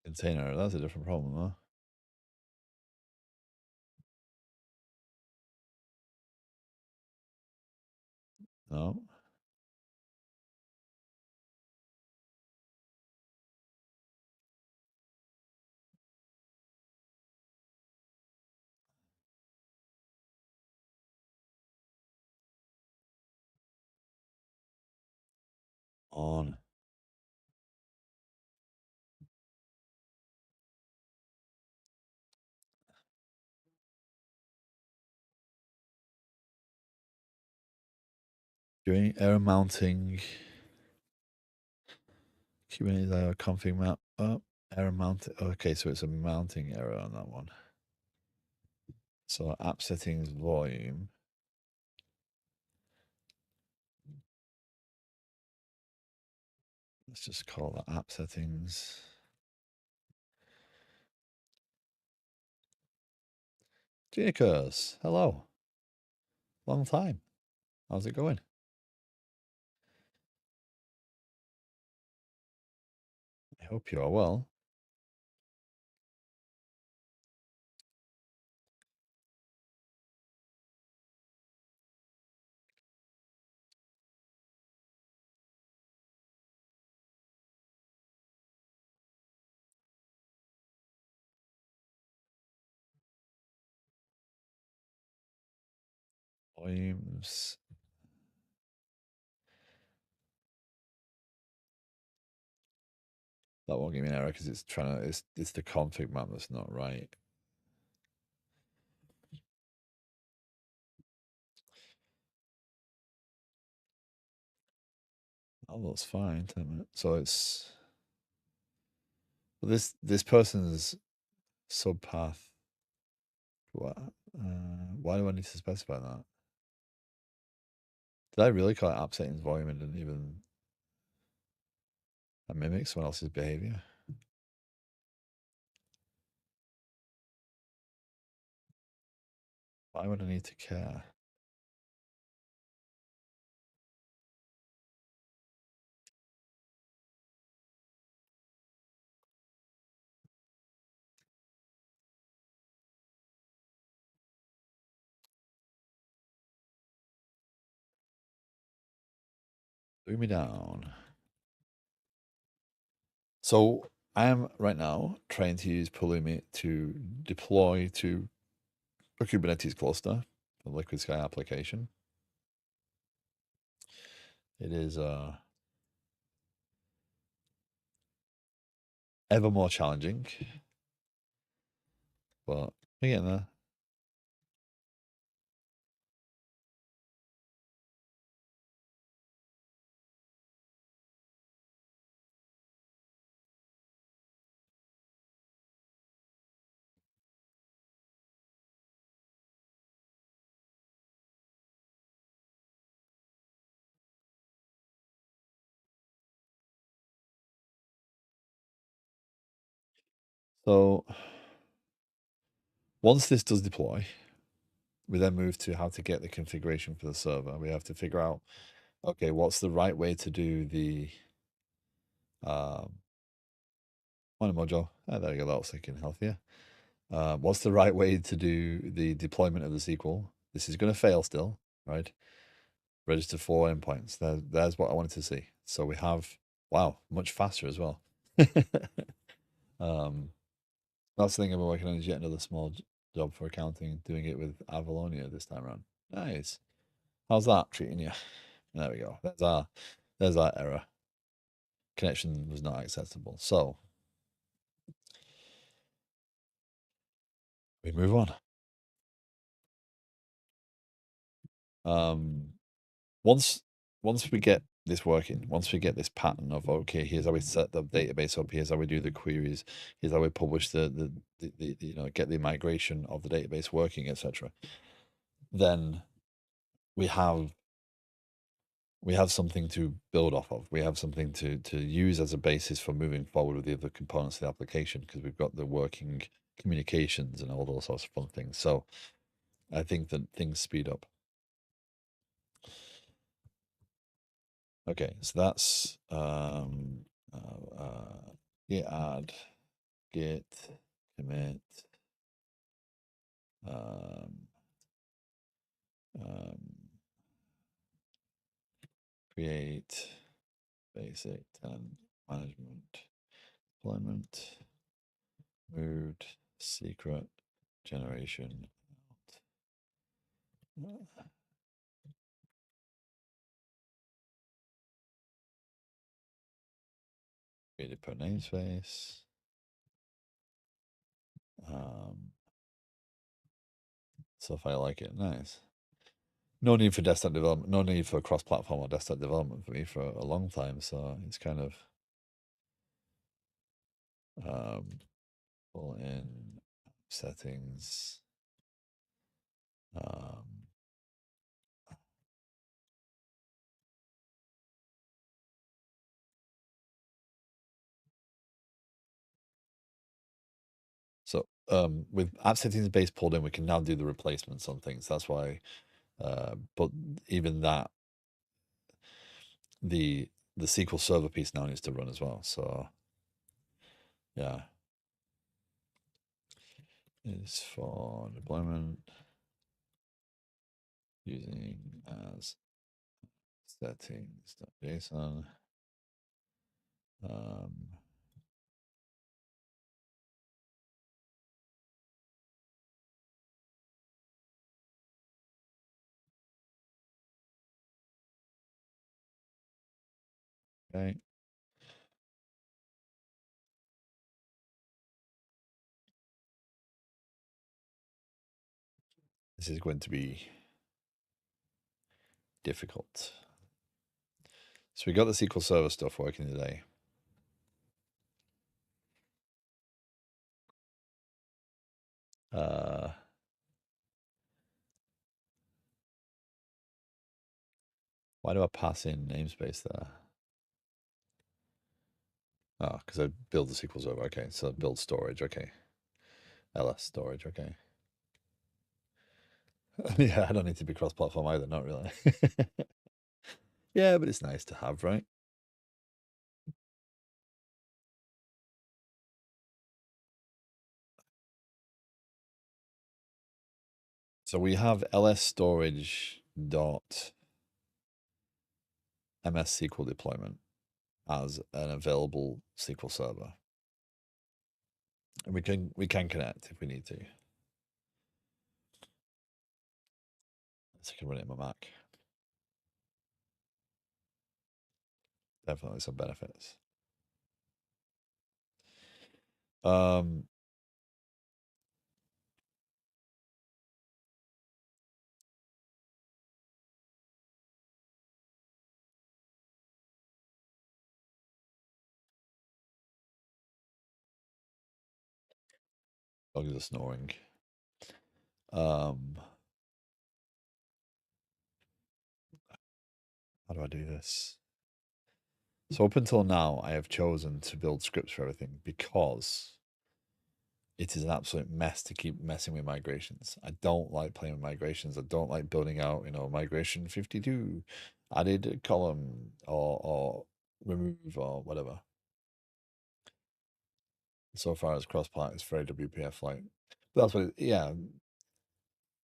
Container, that's a different problem, though. No. On. Doing error mounting. Kubernetes ConfigMap up. Error mount. Okay, so it's a mounting error on that one. So app settings volume. Let's just call that app settings. Juniors, hello. Long time. How's it going? I hope you are well. Volumes. That won't give me an error because it's trying to. It's the config map that's not right. Oh, that's fine. So it's this person's subpath. What? Why do I need to specify that? Did I really call it app settings volume and didn't even mimic someone else's behavior? Why would I need to care? Threw me down. So I am right now trying to use Pulumi to deploy to a Kubernetes cluster, a Liquid Sky application. It is ever more challenging, but we're getting there. So once this does deploy, We then move to how to get the configuration for the server. We have to figure out, okay, what's the right way to do the on a module. Oh, there we go. That was looking healthier. What's the right way to do the deployment of the SQL? This is going to fail still, right? Register 4 endpoints. There's what I wanted to see. So we have, wow, much faster as well. That's the thing I've been working on is yet another small job for accounting, doing it with Avalonia this time around. Nice. How's that treating you? There we go. There's our error. Connection was not acceptable. So we move on. Once we get this working, once we get this pattern of, okay, here's how we set the database up, here's how we do the queries, here's how we publish the get the migration of the database working, etc. Then we have something to build off of. We have something to use as a basis for moving forward with the other components of the application, because we've got the working communications and all those sorts of fun things. So I think that things speed up. Okay, so that's git add, git commit, um, create basic tenant management deployment, mood, secret, generation, created per namespace. So if I like it, nice. No need for desktop development, no need for cross-platform or desktop development for me for a long time. So it's kind of pull in settings. So with app settings base pulled in, we can now do the replacements on things. That's why, but even that, the SQL Server piece now needs to run as well. So yeah, is for deployment using as settings.json. Okay. This is going to be difficult. So we got the SQL Server stuff working today. Why do I pass in namespace there? Oh, because I build the SQL Server. Okay, so build storage. Okay. LS storage. Okay. Yeah, I don't need to be cross-platform either. Not really. Yeah, but it's nice to have, right? So we have ls storage dot ms SQL deployment as an available SQL server, and we can connect if we need to. So I can run it on my Mac. Definitely some benefits. Dogs are snoring. How do I do this? So up until now, I have chosen to build scripts for everything because it is an absolute mess to keep messing with migrations. I don't like playing with migrations. I don't like building out, migration 52, added a column or remove or whatever. So far as cross-plat, it's very WPF like. But that's what, yeah,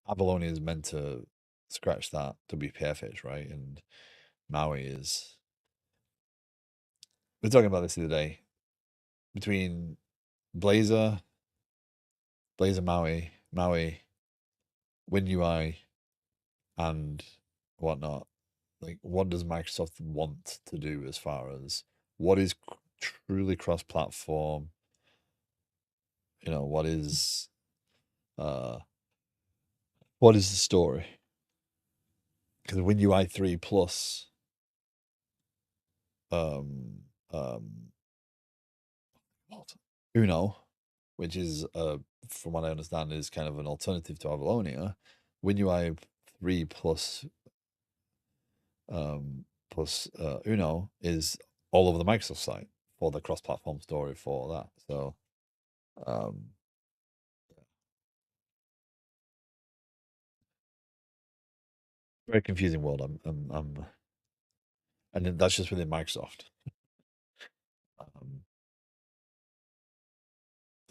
Avalone is meant to scratch that WPF itch, right? And Maui is. We are talking about this the other day between Blazor, Maui, WinUI, and whatnot. Like, what does Microsoft want to do as far as what is truly cross-platform? What is uh what is the story? Because WinUI 3 plus um um what? Uno, which is from what I understand is kind of an alternative to Avalonia. WinUI 3 plus Uno is all over the Microsoft site for the cross-platform story for that. So um, very confusing world. And then that's just within Microsoft. Um,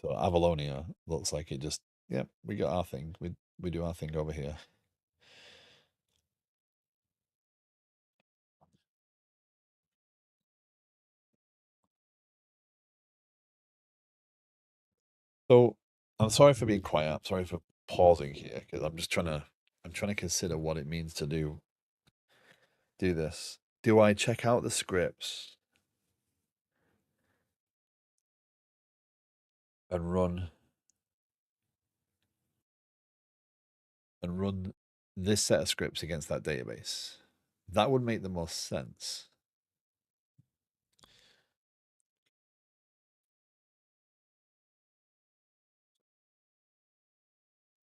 so Avalonia looks like it just, yeah, we got our thing. We do our thing over here. So I'm sorry for being quiet. I'm sorry for pausing here because I'm trying to consider what it means to do this. Do I check out the scripts and run this set of scripts against that database? That would make the most sense.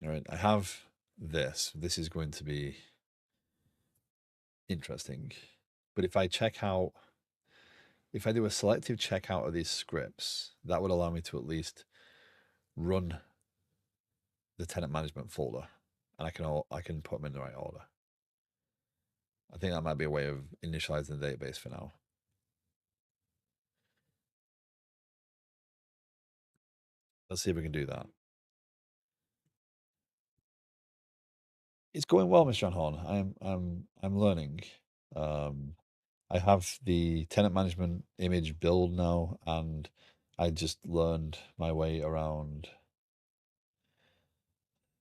All right, I have this. This is going to be interesting. But if I do a selective checkout of these scripts, that would allow me to at least run the tenant management folder, and I can put them in the right order. I think that might be a way of initializing the database for now. Let's see if we can do that. It's going well, Mr. Horn. I'm learning. I have the tenant management image build now, and I just learned my way around.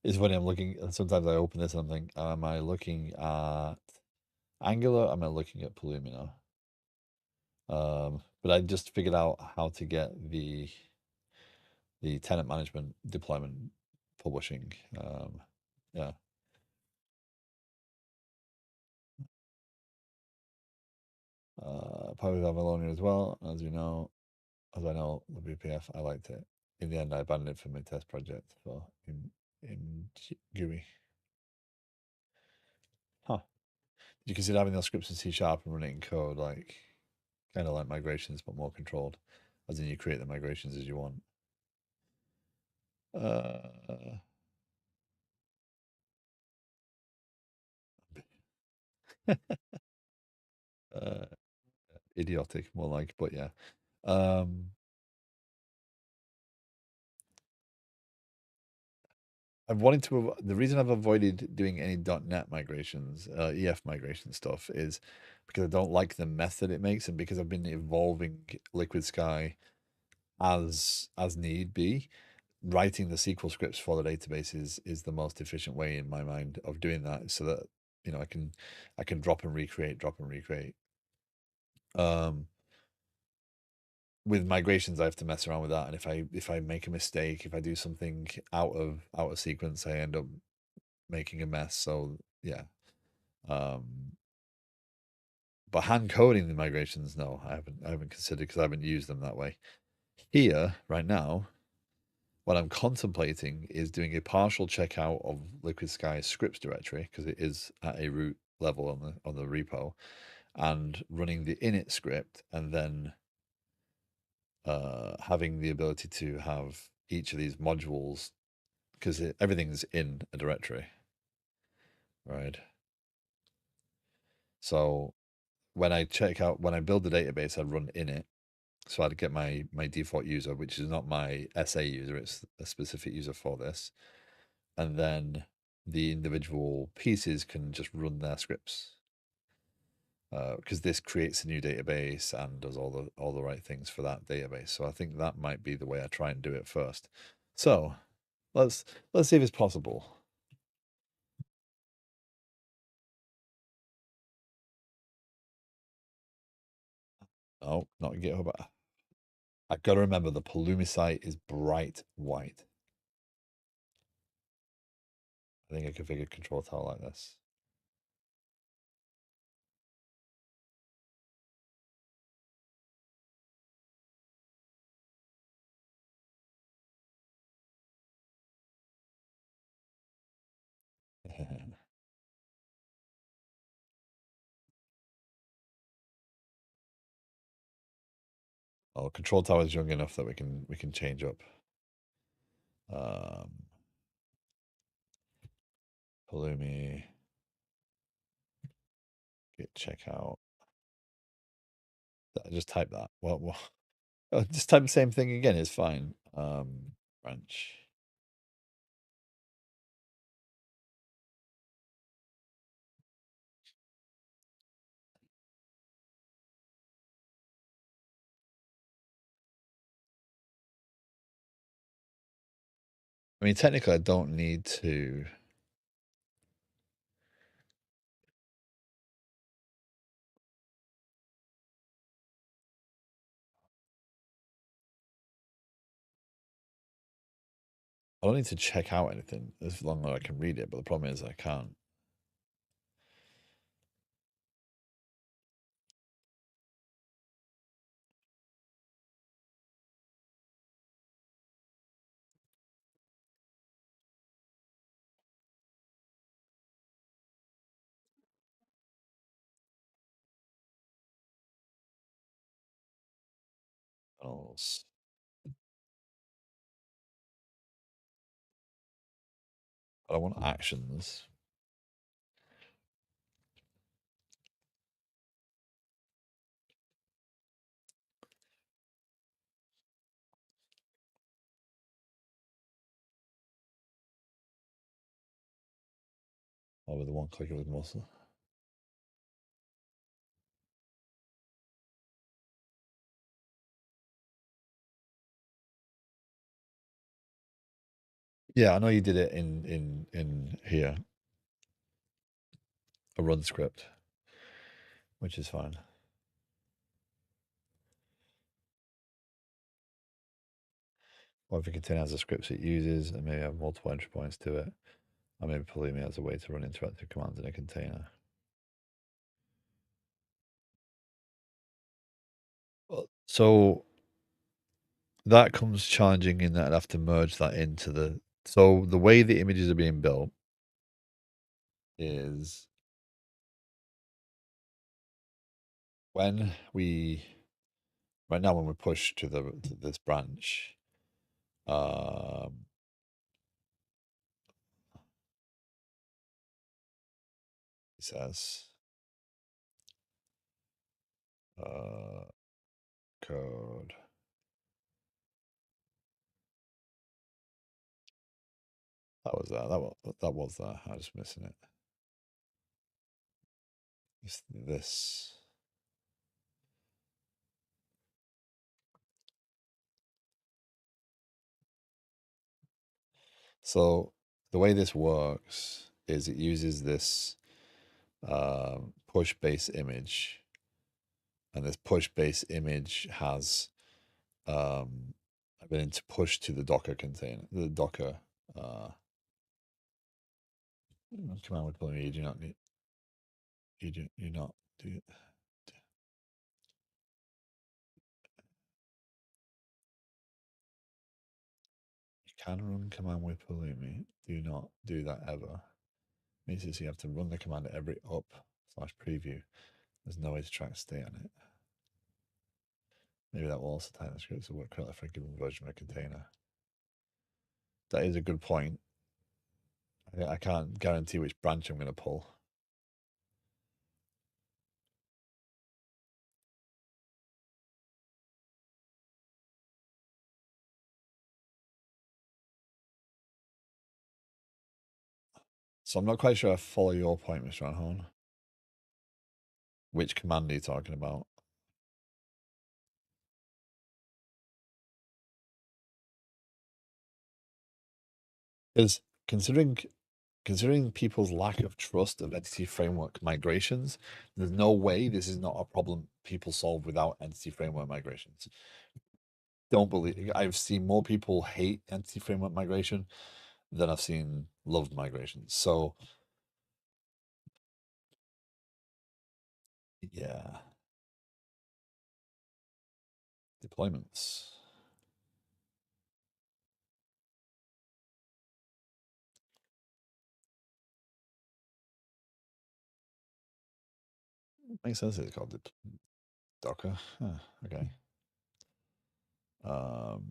It's funny, I'm looking, and sometimes I open this and I'm thinking, am I looking at Angular? Am I looking at Pulumi now? But I just figured out how to get the tenant management deployment publishing. Yeah. Probably Avalonia as well, as you know. As I know, the BPF, I liked it. In the end, I abandoned it for my test project for in GUI. Huh. Did you consider having those scripts in C# and running in code, like kind of like migrations, but more controlled? As in, you create the migrations as you want. Uh, uh, idiotic, more like, but yeah. I've wanted to. The reason I've avoided doing any .NET migrations, EF migration stuff, is because I don't like the method it makes, and because I've been evolving Liquid Sky as need be. Writing the SQL scripts for the database is the most efficient way in my mind of doing that, so that I can drop and recreate, drop and recreate. With migrations, I have to mess around with that, and if I make a mistake, if I do something out of sequence, I end up making a mess. So yeah, but hand coding the migrations, no, I haven't considered because I haven't used them that way. Here right now, what I'm contemplating is doing a partial checkout of Liquid Sky's scripts directory because it is at a root level on the repo, and running the init script, and then having the ability to have each of these modules, because everything's in a directory, right? So when I build the database, I run in it. So I'd get my default user, which is not my SA user, it's a specific user for this. And then the individual pieces can just run their scripts. Because this creates a new database and does all the right things for that database. So I think that might be the way I try and do it first. So let's see if it's possible. Oh, not GitHub. I got to remember the Pulumi site is bright white. I think I configured control tower like this. Oh, control tower is young enough that we can change up. Pulumi, git checkout. Just type that. Well, just type the same thing again. It's fine. Branch. I mean, technically, I don't need to. I don't need to check out anything as long as I can read it. But the problem is I can't. Else. But I want actions. Oh, with the one clicker with muscle. Yeah, I know you did it in here. A run script, which is fine. Or if a container has the scripts it uses and maybe have multiple entry points to it, or maybe Pulumi has a way to run interactive commands in a container. So that comes challenging in that I'd have to merge that into the. So the way the images are being built is when we right now when we push to this branch, it says code. That was that. That was that. I was missing it. It's this. So the way this works is it uses this push base image, and this push base image has ability to push to the Docker container, the Docker command with Pulumi. You do not need. You not do. You can run command with Pulumi. Do not do that ever. Means you have to run the command at every up/preview. There's no way to track state on it. Maybe that will also tie the scripts to work correctly for a given version of a container. That is a good point. I can't guarantee which branch I'm going to pull. So I'm not quite sure I follow your point, Mr. Anhorn. Which command are you talking about? Because considering people's lack of trust of entity framework migrations, there's no way this is not a problem people solve without entity framework migrations. Don't believe I've seen more people hate entity framework migration than I've seen love migrations. So yeah, deployments. Makes sense it's called Docker. Huh, okay. Um,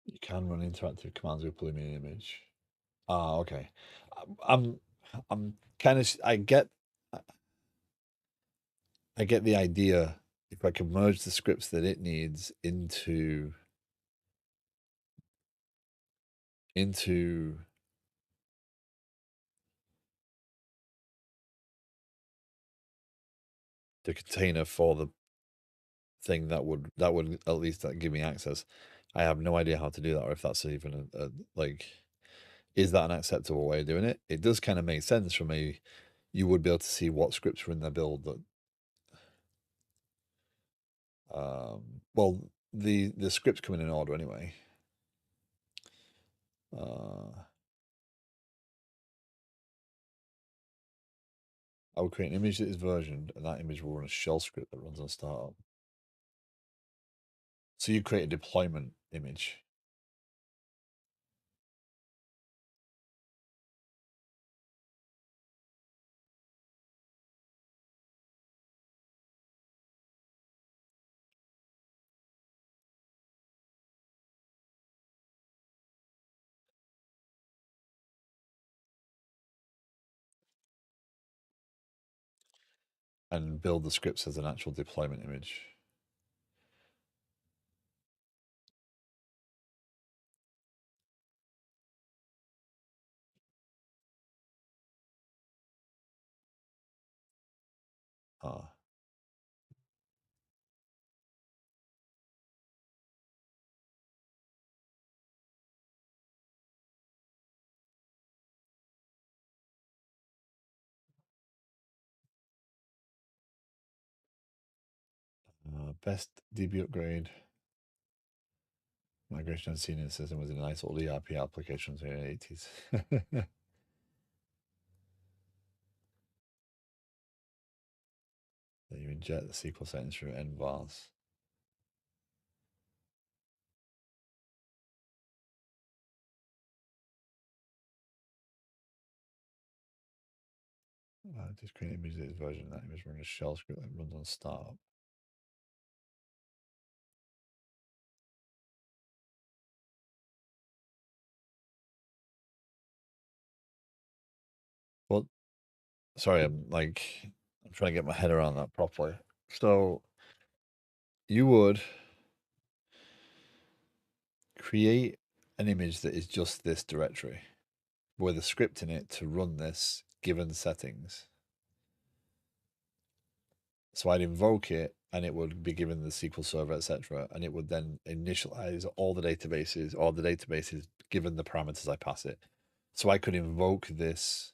you can run interactive commands with Pulumi image. Ah, okay. I'm I'm kind of I get the idea if I can merge the scripts that it needs into the container for the thing that would at least give me access. I have no idea how to do that or if that's even a like is that an acceptable way of doing it? It does kind of make sense for me. You would be able to see what scripts are in their build that well the scripts come in an order anyway. I will create an image that is versioned, and that image will run a shell script that runs on startup. So you create a deployment image. And build the scripts as an actual deployment image. Ah. Best DB upgrade. Migration and senior system was a nice old ERP applications in the 80s. Then you inject the SQL settings through nvars. Just create an image that is version. That image runs a shell script that runs on startup. Well, sorry, I'm trying to get my head around that properly. So you would create an image that is just this directory with a script in it to run this given settings. So I'd invoke it and it would be given the SQL Server, etc. And it would then initialize all the databases or the databases given the parameters I pass it. So I could invoke this.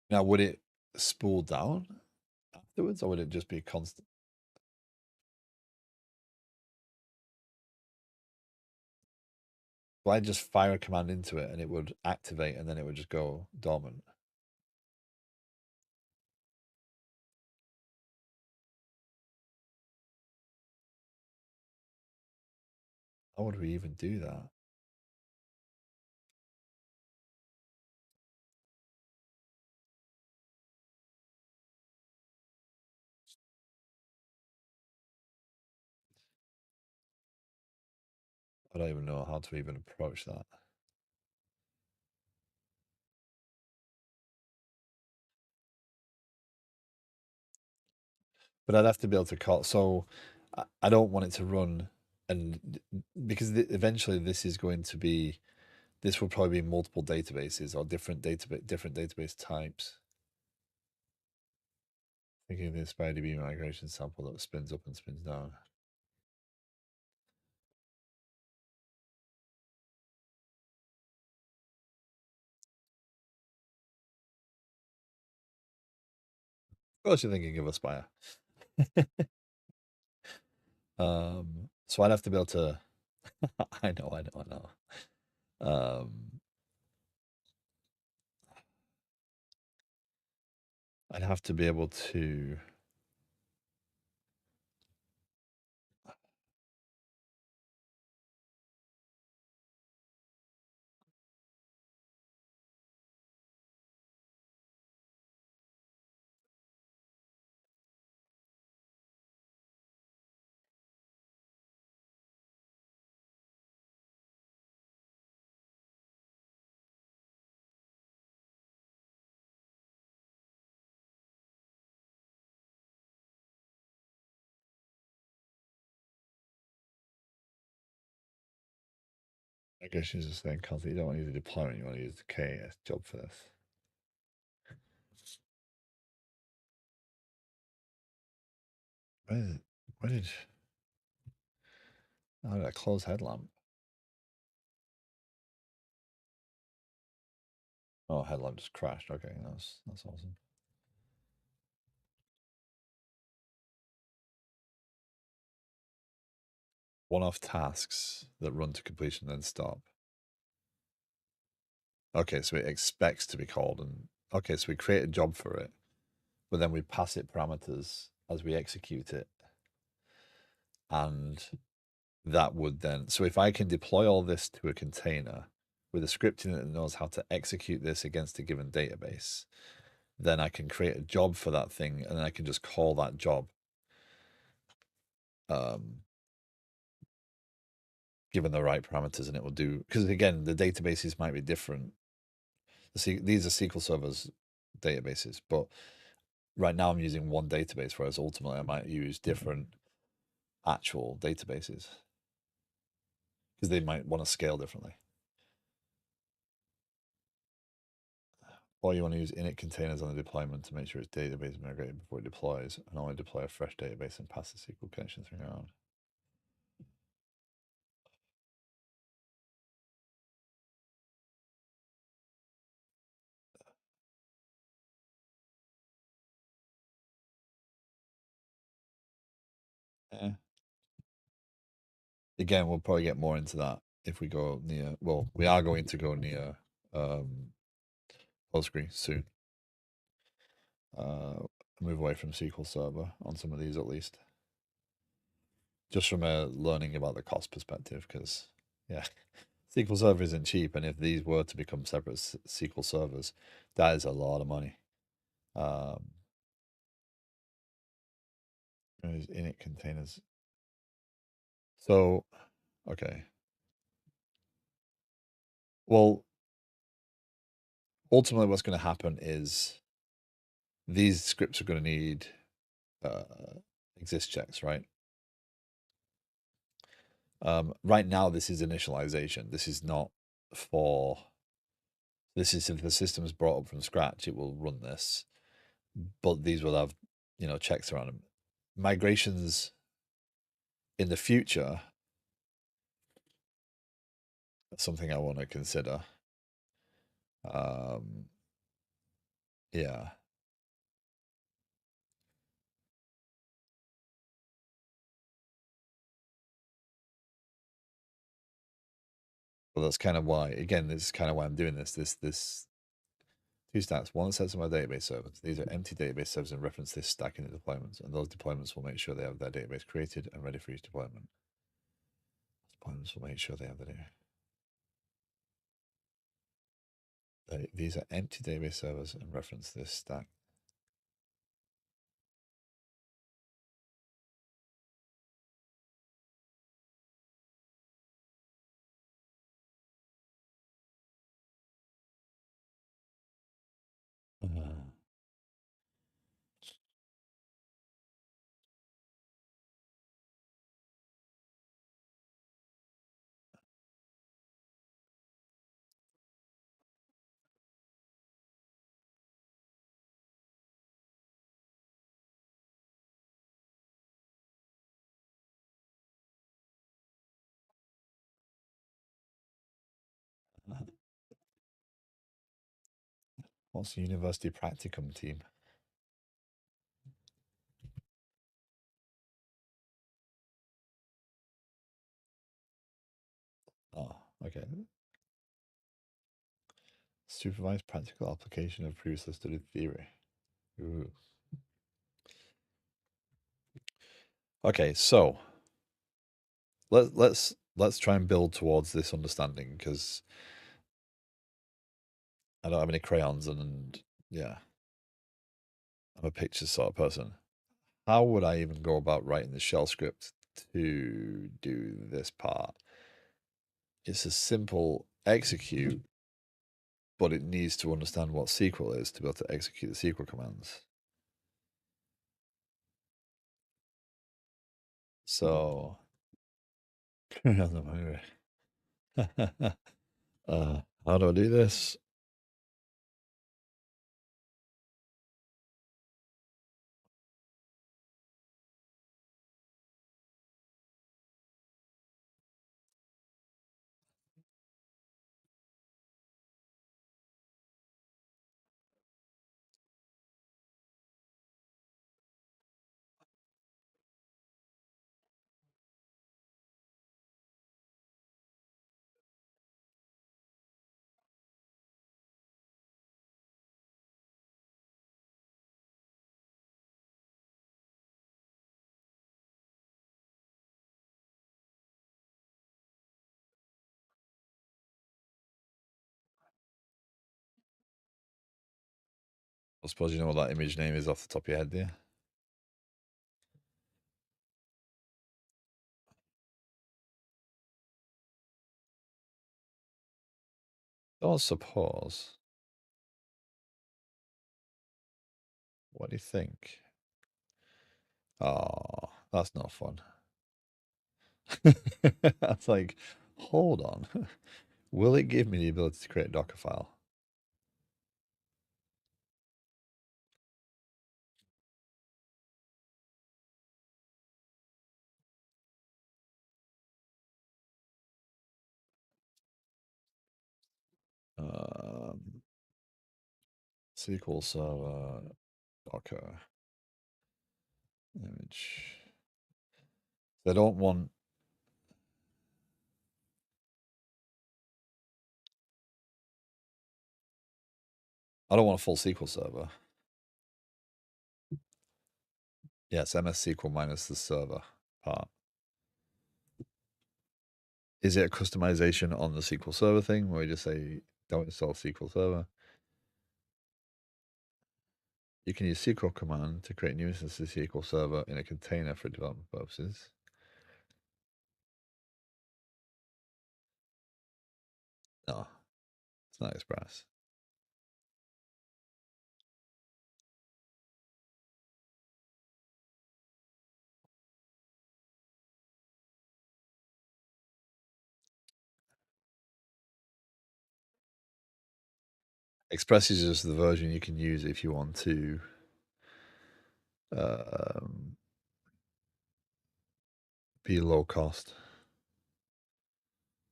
Now, would it spool down afterwards or would it just be constant? Well, I'd just fire a command into it and it would activate and then it would just go dormant. How would we even do that? I don't even know how to even approach that. But I'd have to be able to call. So I don't want it to run, and because eventually this is going to be, this will probably be multiple databases or different database types. Thinking of the SpiderDB migration sample that spins up and spins down. Of course, you're thinking of Aspire. So I'd have to be able to. I know. I'd have to be able to. I guess she's just saying, constantly, you don't want to use the deployment, you want to use the K8S job for this. Where did how did I close headlamp? Oh, headlamp just crashed. Okay, that's awesome. One-off tasks that run to completion then stop. Okay, so it expects to be called, and okay, so we create a job for it, but then we pass it parameters as we execute it, and that would then. So if I can deploy all this to a container with a scripting that knows how to execute this against a given database, then I can create a job for that thing, and then I can just call that job. Given the right parameters, and it will do, because again, the databases might be different. These are SQL servers databases, but right now I'm using one database, whereas ultimately I might use different actual databases because they might want to scale differently. Or you want to use init containers on the deployment to make sure it's database migrated before it deploys, and only deploy a fresh database and pass the SQL connection thing around. Yeah. Again, we'll probably get more into that if we go near. Well, we are going to go near Postgre soon. Move away from SQL Server on some of these at least. Just from a learning about the cost perspective, because yeah, SQL Server isn't cheap, and if these were to become separate SQL servers, that is a lot of money. Init containers. So, okay. Well, ultimately, what's going to happen is these scripts are going to need uh, exist checks, right? Right now, this is initialization. This is not for. This is if the system is brought up from scratch, it will run this, but these will have, checks around them. Migrations in the future, something I want to consider. Yeah. Well, that's kind of why. Again, this is kind of why I'm doing this. This two stacks. One sets of my database servers. These are empty database servers and reference this stack in the deployments, and those deployments will make sure they have their database created and ready for each deployment. Deployments will make sure they have the data. These are empty database servers and reference this stack. What's the university practicum team? Oh, okay. Supervised practical application of previously studied theory. Ooh. Okay, so let's try and build towards this understanding because I don't have any crayons and yeah, I'm a pictures sort of person. How would I even go about writing the shell script to do this part? It's a simple execute, but it needs to understand what SQL is to be able to execute the SQL commands. So, how do I do this? I suppose you know what that image name is off the top of your head, do you? Don't suppose. What do you think? Oh, that's not fun. That's like, hold on. Will it give me the ability to create a Docker file? SQL Server Docker image. They don't want. I don't want a full SQL server. Yeah, it's MS SQL minus the server part. Is it a customization on the SQL Server thing where you just say don't install SQL Server? You can use SQL command to create new instances of SQL Server in a container for development purposes. No, it's not Express. Express is just the version you can use if you want to be low cost.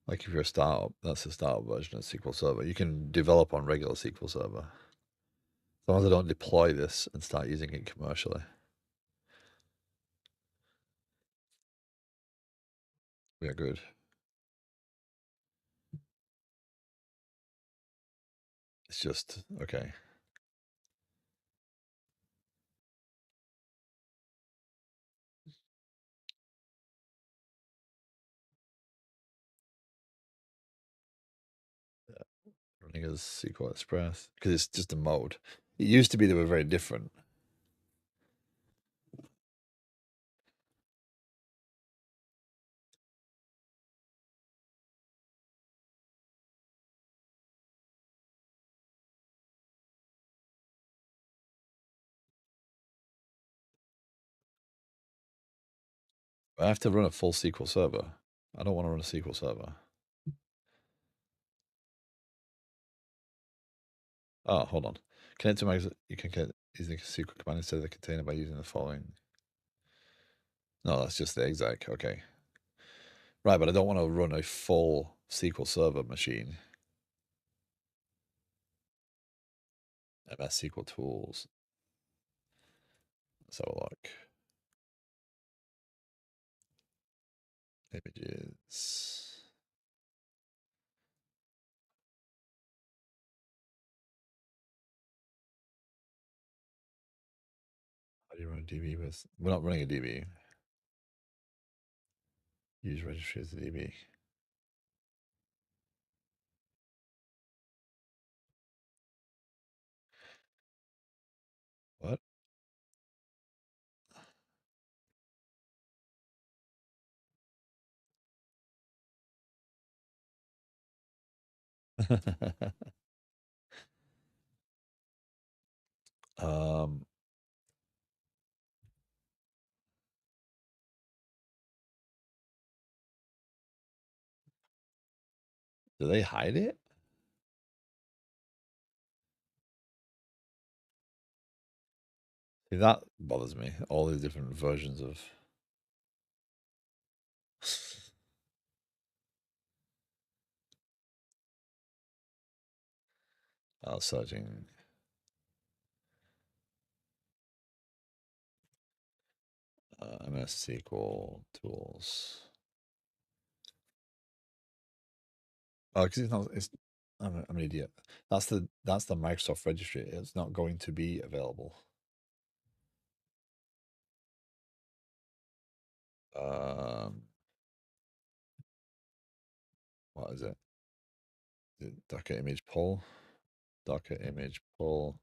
Like if you're a startup, that's the startup version of SQL Server. You can develop on regular SQL Server. As long as I don't deploy this and start using it commercially. We are good. It's just, okay. Running as SQL Express because it's just a mode. It used to be they were very different. I have to run a full SQL server. I don't want to run a SQL server. Oh, hold on. Connect to my. You can get using the SQL command instead of the container by using the following. No, that's just the exec. Okay. Right, but I don't want to run a full SQL Server machine. MS SQL tools. Let's have a look. Images. How do you run a DB with? We're not running a DB. Use registry as a DB. What? um, do they hide it? See, that bothers me. All these different versions of. Searching. MS SQL tools. Oh, because it's not. It's. I'm an idiot. That's the Microsoft registry. It's not going to be available. Um, what is it? Docker image pull. Docker image pull.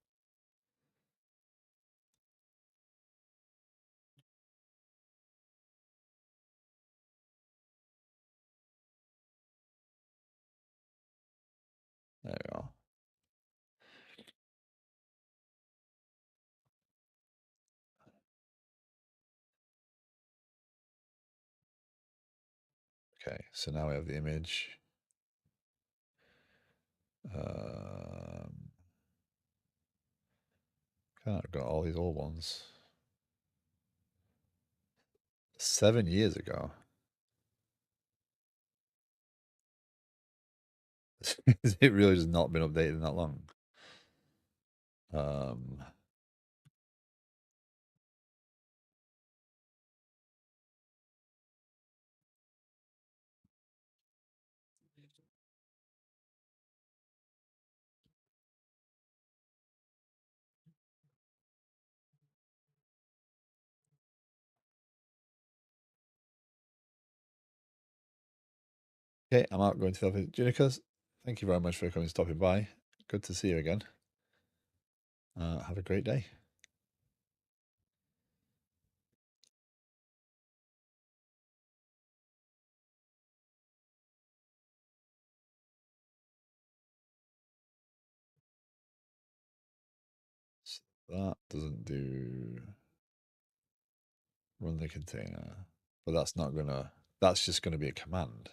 There we go. Okay, so now we have the image. I've got all these old ones. 7 years ago. It really has not been updated in that long. Okay, I'm out going to the office. Junikas, thank you very much for coming and stopping by. Good to see you again. Have a great day. So that doesn't do run the container, but that's not gonna. That's just gonna be a command.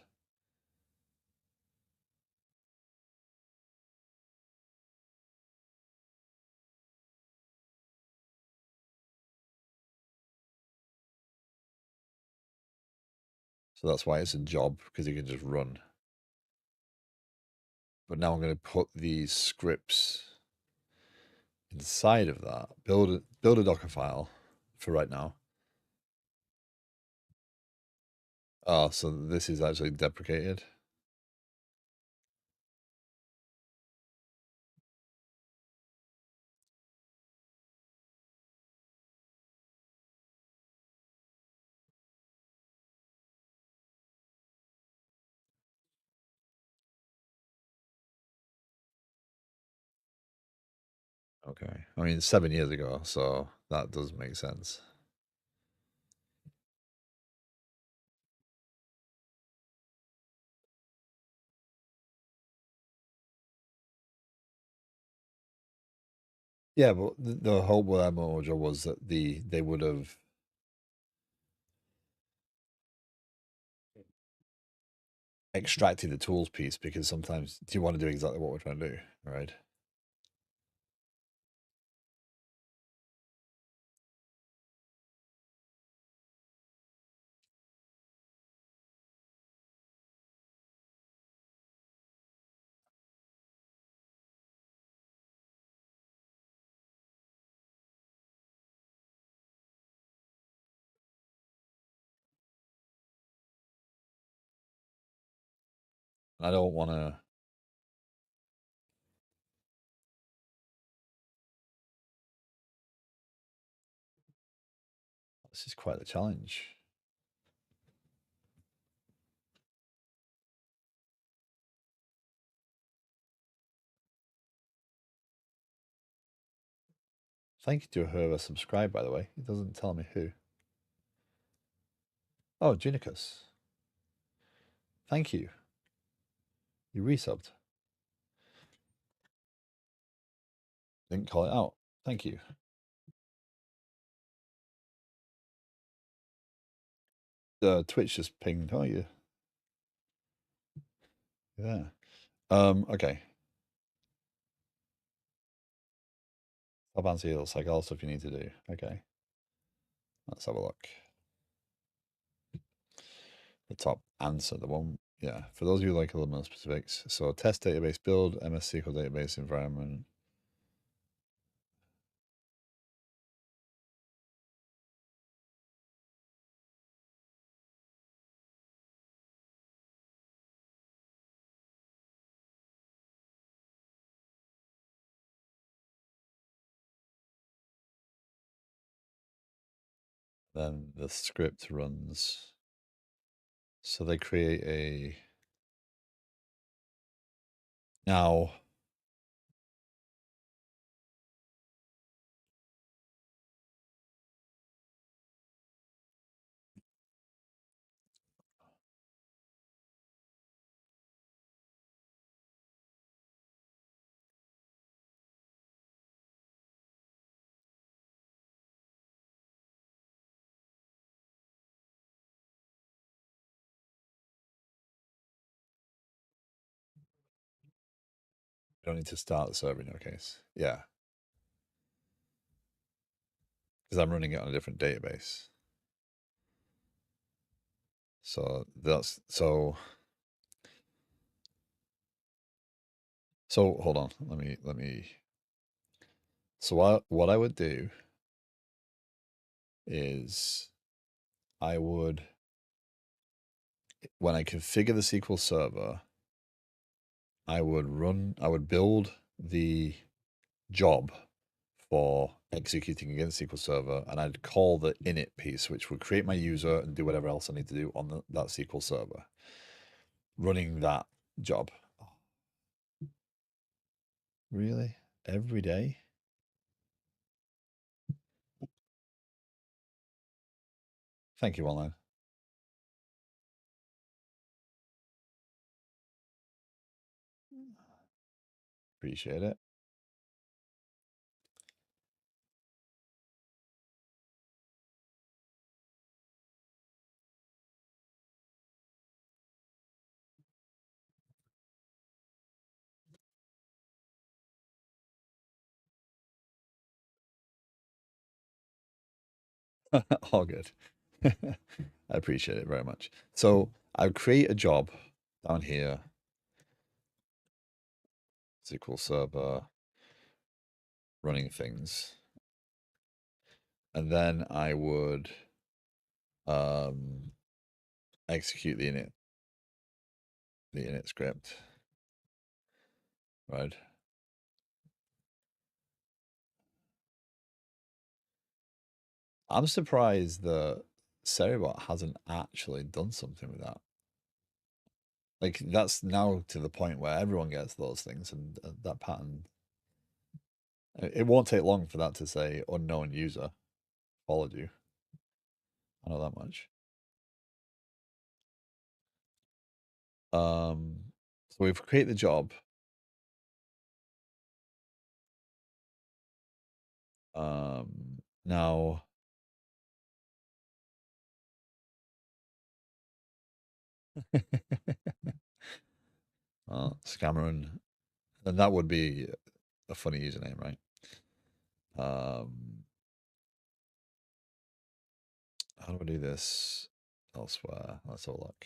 So that's why it's a job, because you can just run. But now I'm going to put these scripts inside of that. Build a Docker file for right now. Oh, so this is actually deprecated. Okay. I mean, 7 years ago, so that does make sense. Yeah, but the whole module was that they would have extracting the tools piece, because sometimes do you want to do exactly what we're trying to do, right? I don't want to. This is quite the challenge. Thank you to whoever subscribed, by the way. It doesn't tell me who. Oh, Junicus. Thank you. You resubbed. Didn't call it out. Thank you. Twitch just pinged. Oh, you. Yeah. Okay. Top answer heals, like all stuff you need to do. Okay. Let's have a look. The top answer, the one, yeah. For those of you who like a little more specifics. So test database build, MS SQL database environment. Then the script runs. So they create a, now we don't need to start the server in your case. Yeah. Because I'm running it on a different database. So that's so hold on. Let me so what I would do is I would, when I configure the SQL server, I would build the job for executing against SQL Server, and I'd call the init piece, which would create my user and do whatever else I need to do on that SQL Server, running that job. Really? Every day? Thank you, online. Appreciate it. All good. I appreciate it very much. So I would create a job down here, SQL Server, running things. And then I would um, execute the init script, right? I'm surprised that Seribot hasn't actually done something with that. Like, that's now to the point where everyone gets those things, and that pattern. It won't take long for that to say unknown user followed you. I know that much. So we've created the job. Now Scammeron. And that would be a funny username, right? How do I do this elsewhere? Let's have a look.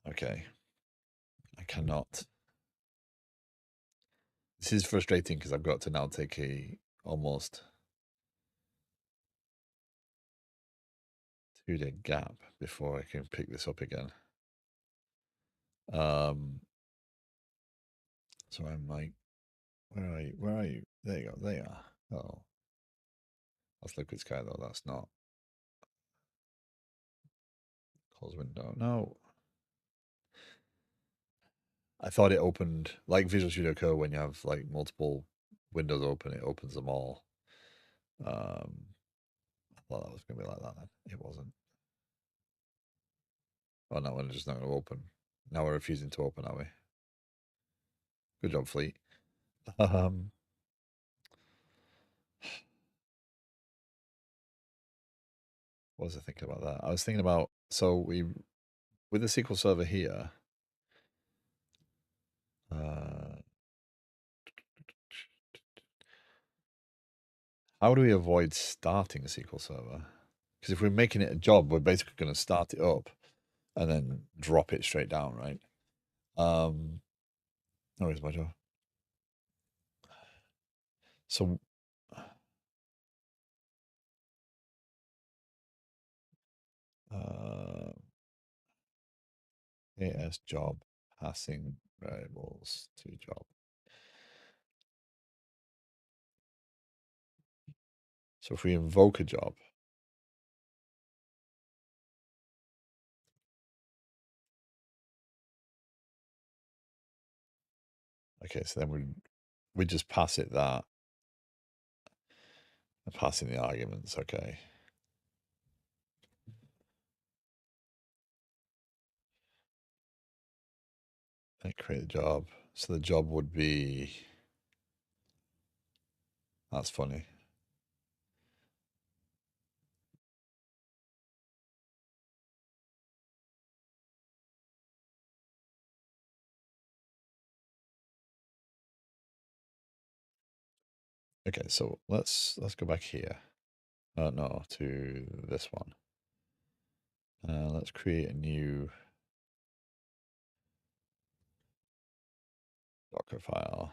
Okay. I cannot. This is frustrating because I've got to now take a almost 2-day gap before I can pick this up again. So I'm like, where are you? Where are you? There you go. There you are. Oh, that's Liquid Sky though. That's not. Close window. No. I thought it opened like Visual Studio Code when you have like multiple windows open, it opens them all. I thought that was gonna be like that then. It wasn't. Oh no, we're just not gonna open. Now we're refusing to open, are we? Good job, Fleet. What was I thinking about that? I was thinking about with the SQL Server here, how do we avoid starting a SQL Server? Because if we're making it a job, we're basically going to start it up and then drop it straight down, right? Where's my job? So, K8S job passing variables to job. So if we invoke a job, okay, so then we just pass it that and passing the arguments, okay. And create a job. So the job would be, that's funny. Okay, so let's go back here. No, to this one. Let's create a new Docker file.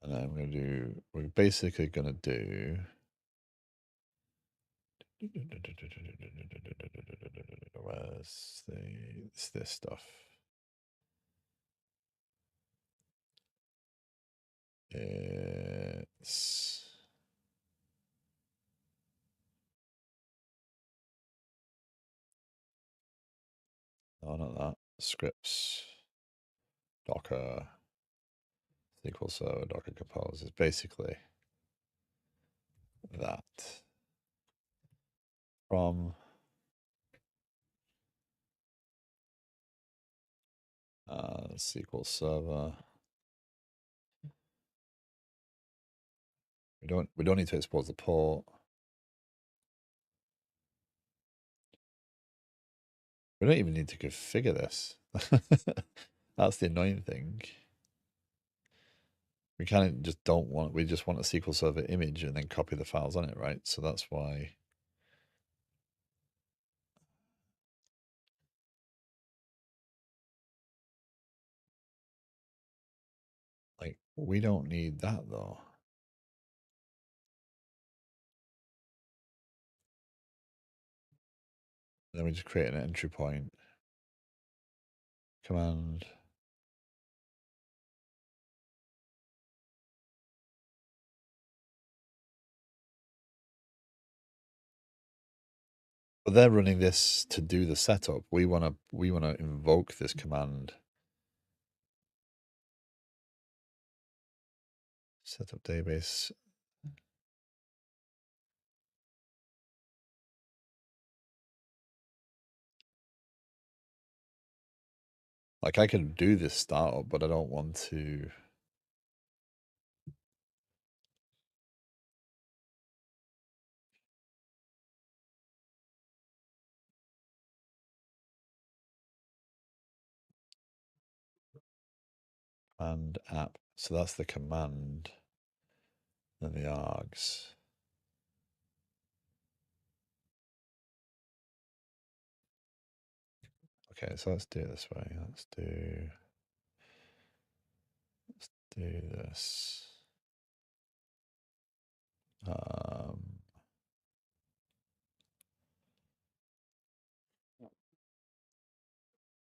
And then we're basically going to do, where's this stuff? It's, oh, not that. Scripts, Docker, SQL Server, Docker Compose is basically that. From SQL Server. We don't need to expose the port. We don't even need to configure this. That's the annoying thing. We kind of just don't want, we just want a SQL Server image and then copy the files on it, right? So that's why. Like, we don't need that though. And then we just create an entry point. Command. But they're running this to do the setup. We wanna invoke this command. Setup database. Like I can do this startup, but I don't want to. and app. So that's the command and the args. Okay, so let's do it this way. Let's do this.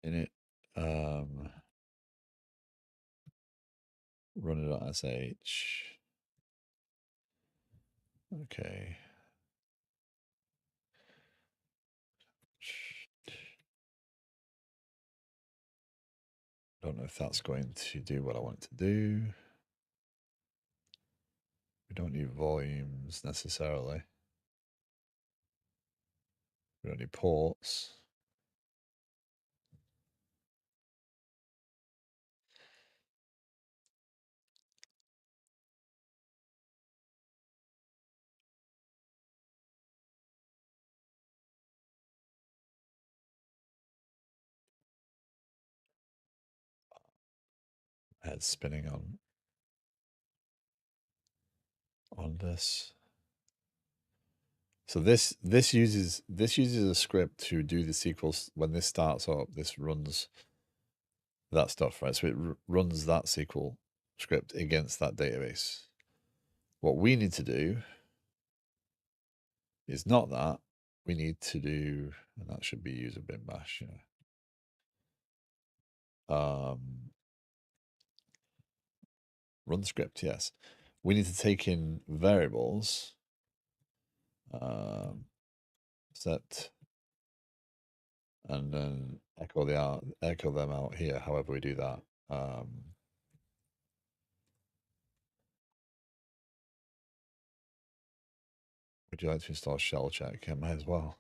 Init runner.sh. Okay. Don't know if that's going to do what I want it to do. We don't need volumes necessarily. We don't need ports. Head spinning on this. So this uses a script to do the SQL. When this starts up, this runs that stuff, right? So it runs that SQL script against that database. What we need to do is not that. We need to do, and that should be user bin bash, you know. Run the script, yes. We need to take in variables, set, and then echo them out here. However we do that. Would you like to install shell check? I might as well.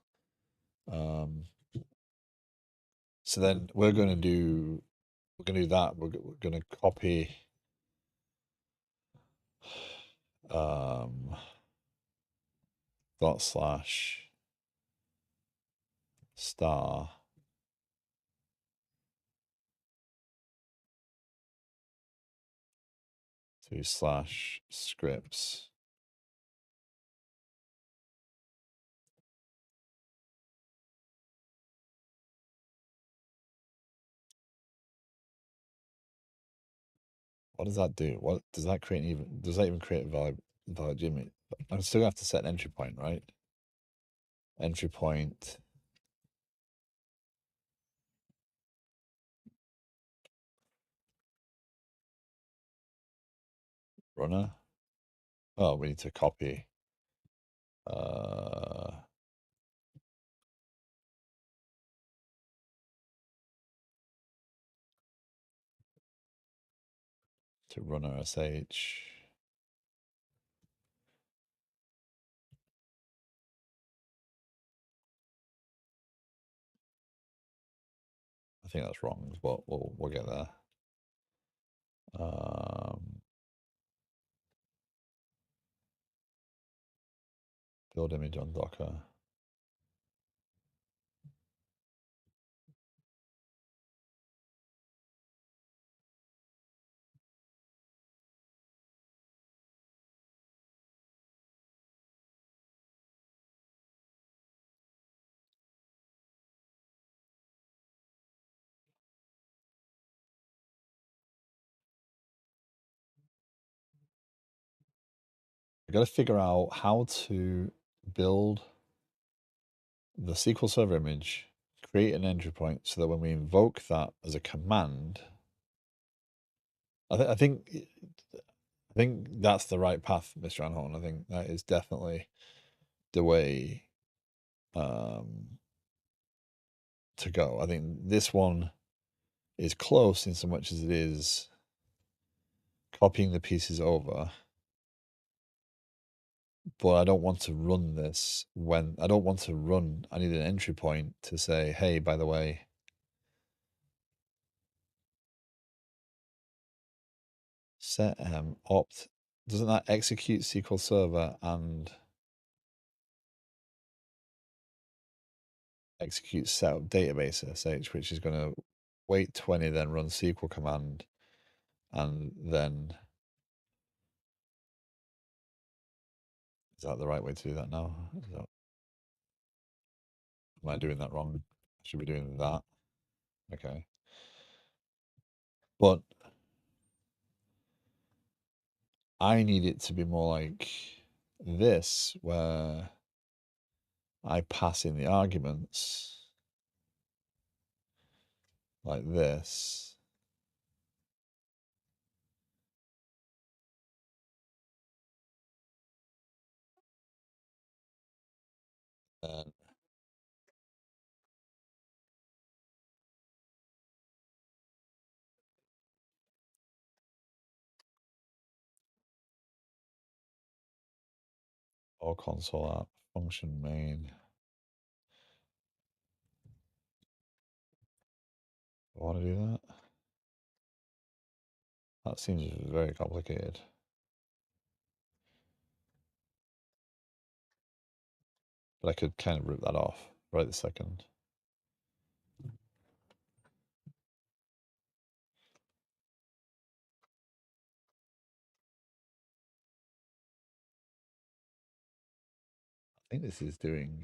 So then we're going to do that. We're going to copy /star to /scripts. What does that do? What does that create? Does that even create a valid Jimmy? I'm still gonna have to set an entry point, right? Entry point. Runner. Oh, we need to copy. To runner sh. I think that's wrong, but we'll get there. Build image on Docker. I got to figure out how to build the SQL Server image, create an entry point so that when we invoke that as a command, I think that's the right path, Mr. Anholm. I think that is definitely the way to go. I think this one is close in so much as it is copying the pieces over. But I don't want to run this I need an entry point to say, hey, by the way, set opt, doesn't that execute SQL Server and execute setup database sh, which is going to wait 20, then run SQL command And then, is that the right way to do that now? Am I doing that wrong? I should be doing that. Okay. But I need it to be more like this, where I pass in the arguments like this. And or console app function main. I want to do that. That seems very complicated. But I could kind of rip that off right this second. I think this is doing.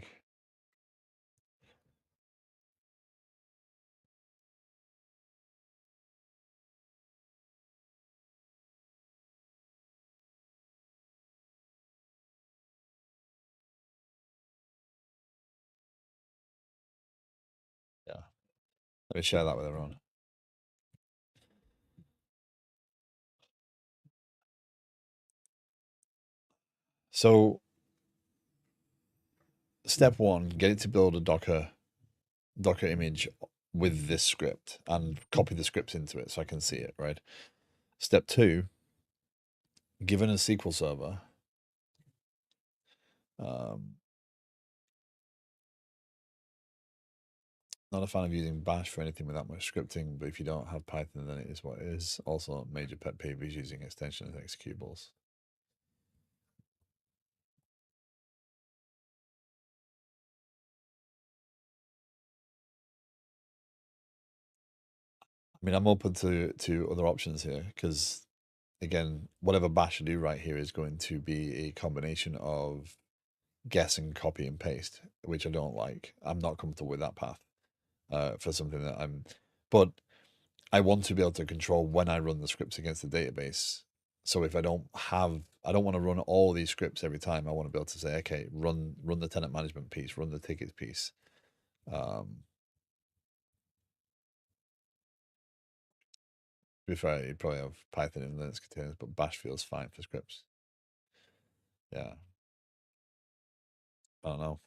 Yeah. Let me share that with everyone. So, step one, get it to build a Docker image with this script and copy the scripts into it so I can see it, right? Step two, given a SQL server, not a fan of using Bash for anything without much scripting, but if you don't have Python, then it is what it is. Also, major pet peeve is using extensions and executables. I mean, I'm open to other options here because, again, whatever Bash I do right here is going to be a combination of guess and copy and paste, which I don't like. I'm not comfortable with that path for something that I'm. But I want to be able to control when I run the scripts against the database. So if I don't want to run all these scripts every time. I want to be able to say, okay, run the tenant management piece, run the tickets piece. To be fair, you probably have Python and Linux containers, but Bash feels fine for scripts. Yeah. I don't know.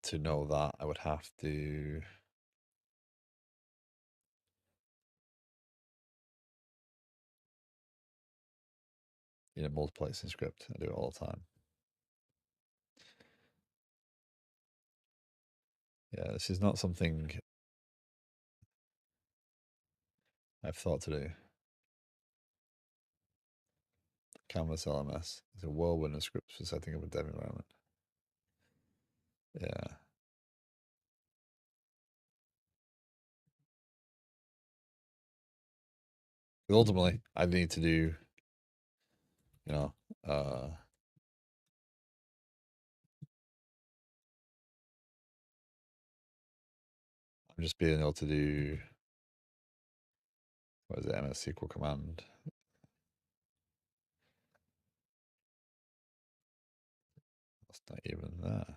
To know that, I would have to. Multiplexing script. I do it all the time. Yeah, this is not something I've thought to do. Canvas LMS is a whirlwind of scripts for setting up a dev environment. Yeah. But ultimately, I need to do, you know, I'm just being able to do, what is it, MS SQL command. That's not even there.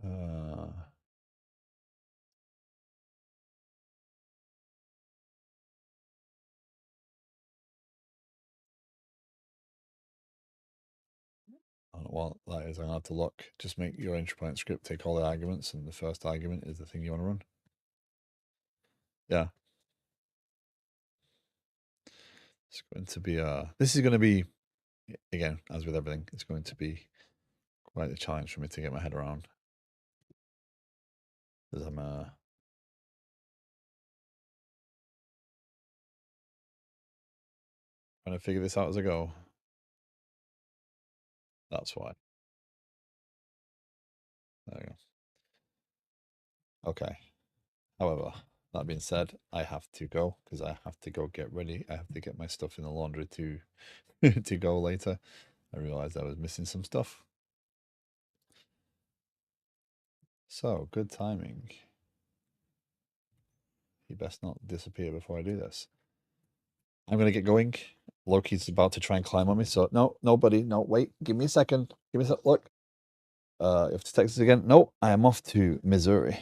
Uh, I don't know what that is. I'm going to have to look. Just make your entry point script take all the arguments, and the first argument is the thing you want to run. Yeah. It's going to be, this is going to be, again, as with everything, it's going to be quite a challenge for me to get my head around. Because I'm trying to figure this out as I go. That's why. There we go. Okay. However, that being said, I have to go because I have to go get ready. I have to get my stuff in the laundry to to go later. I realized I was missing some stuff. So, good timing. You best not disappear before I do this. I'm going to get going. Loki's about to try and climb on me. So, no, nobody. No, wait. Give me a second. Give me a sec. Look. You have to text us again. No, I am off to Missouri.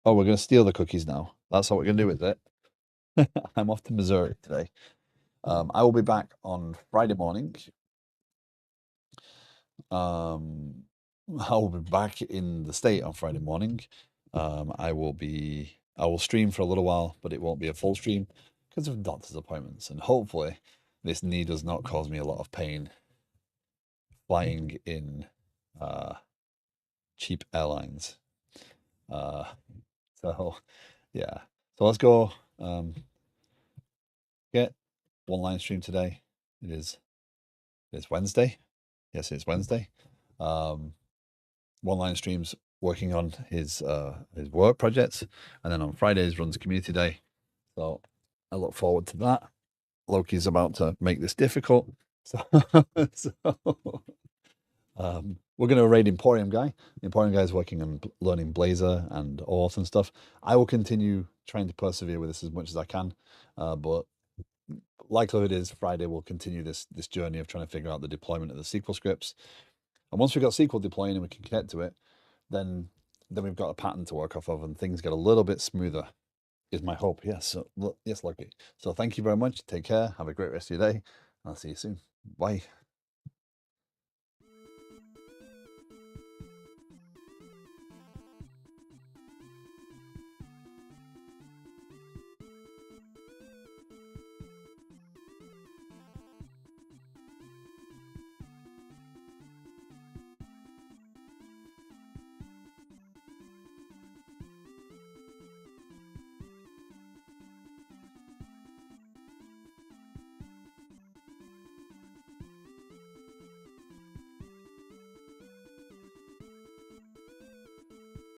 Oh, we're going to steal the cookies now. That's what we're going to do with it. I'm off to Missouri today. I will be back on Friday morning. I will be back in the state on Friday morning. I will stream for a little while, but it won't be a full stream because of doctor's appointments. And hopefully this knee does not cause me a lot of pain flying in cheap airlines. So yeah. So let's go get one line stream today. It's Wednesday. Yes, it's Wednesday. One line streams working on his work projects, and then on Fridays runs community day. So I look forward to that. Loki's about to make this difficult. So, we're going to raid Emporium Guy. The Emporium Guy is working on learning Blazor and Auth and stuff. I will continue trying to persevere with this as much as I can, but likelihood is Friday we'll continue this journey of trying to figure out the deployment of the SQL scripts. And once we've got SQL deploying and we can connect to it, then we've got a pattern to work off of and things get a little bit smoother, is my hope. Yes. So, yes, Lucky. So thank you very much. Take care. Have a great rest of your day. I'll see you soon. Bye.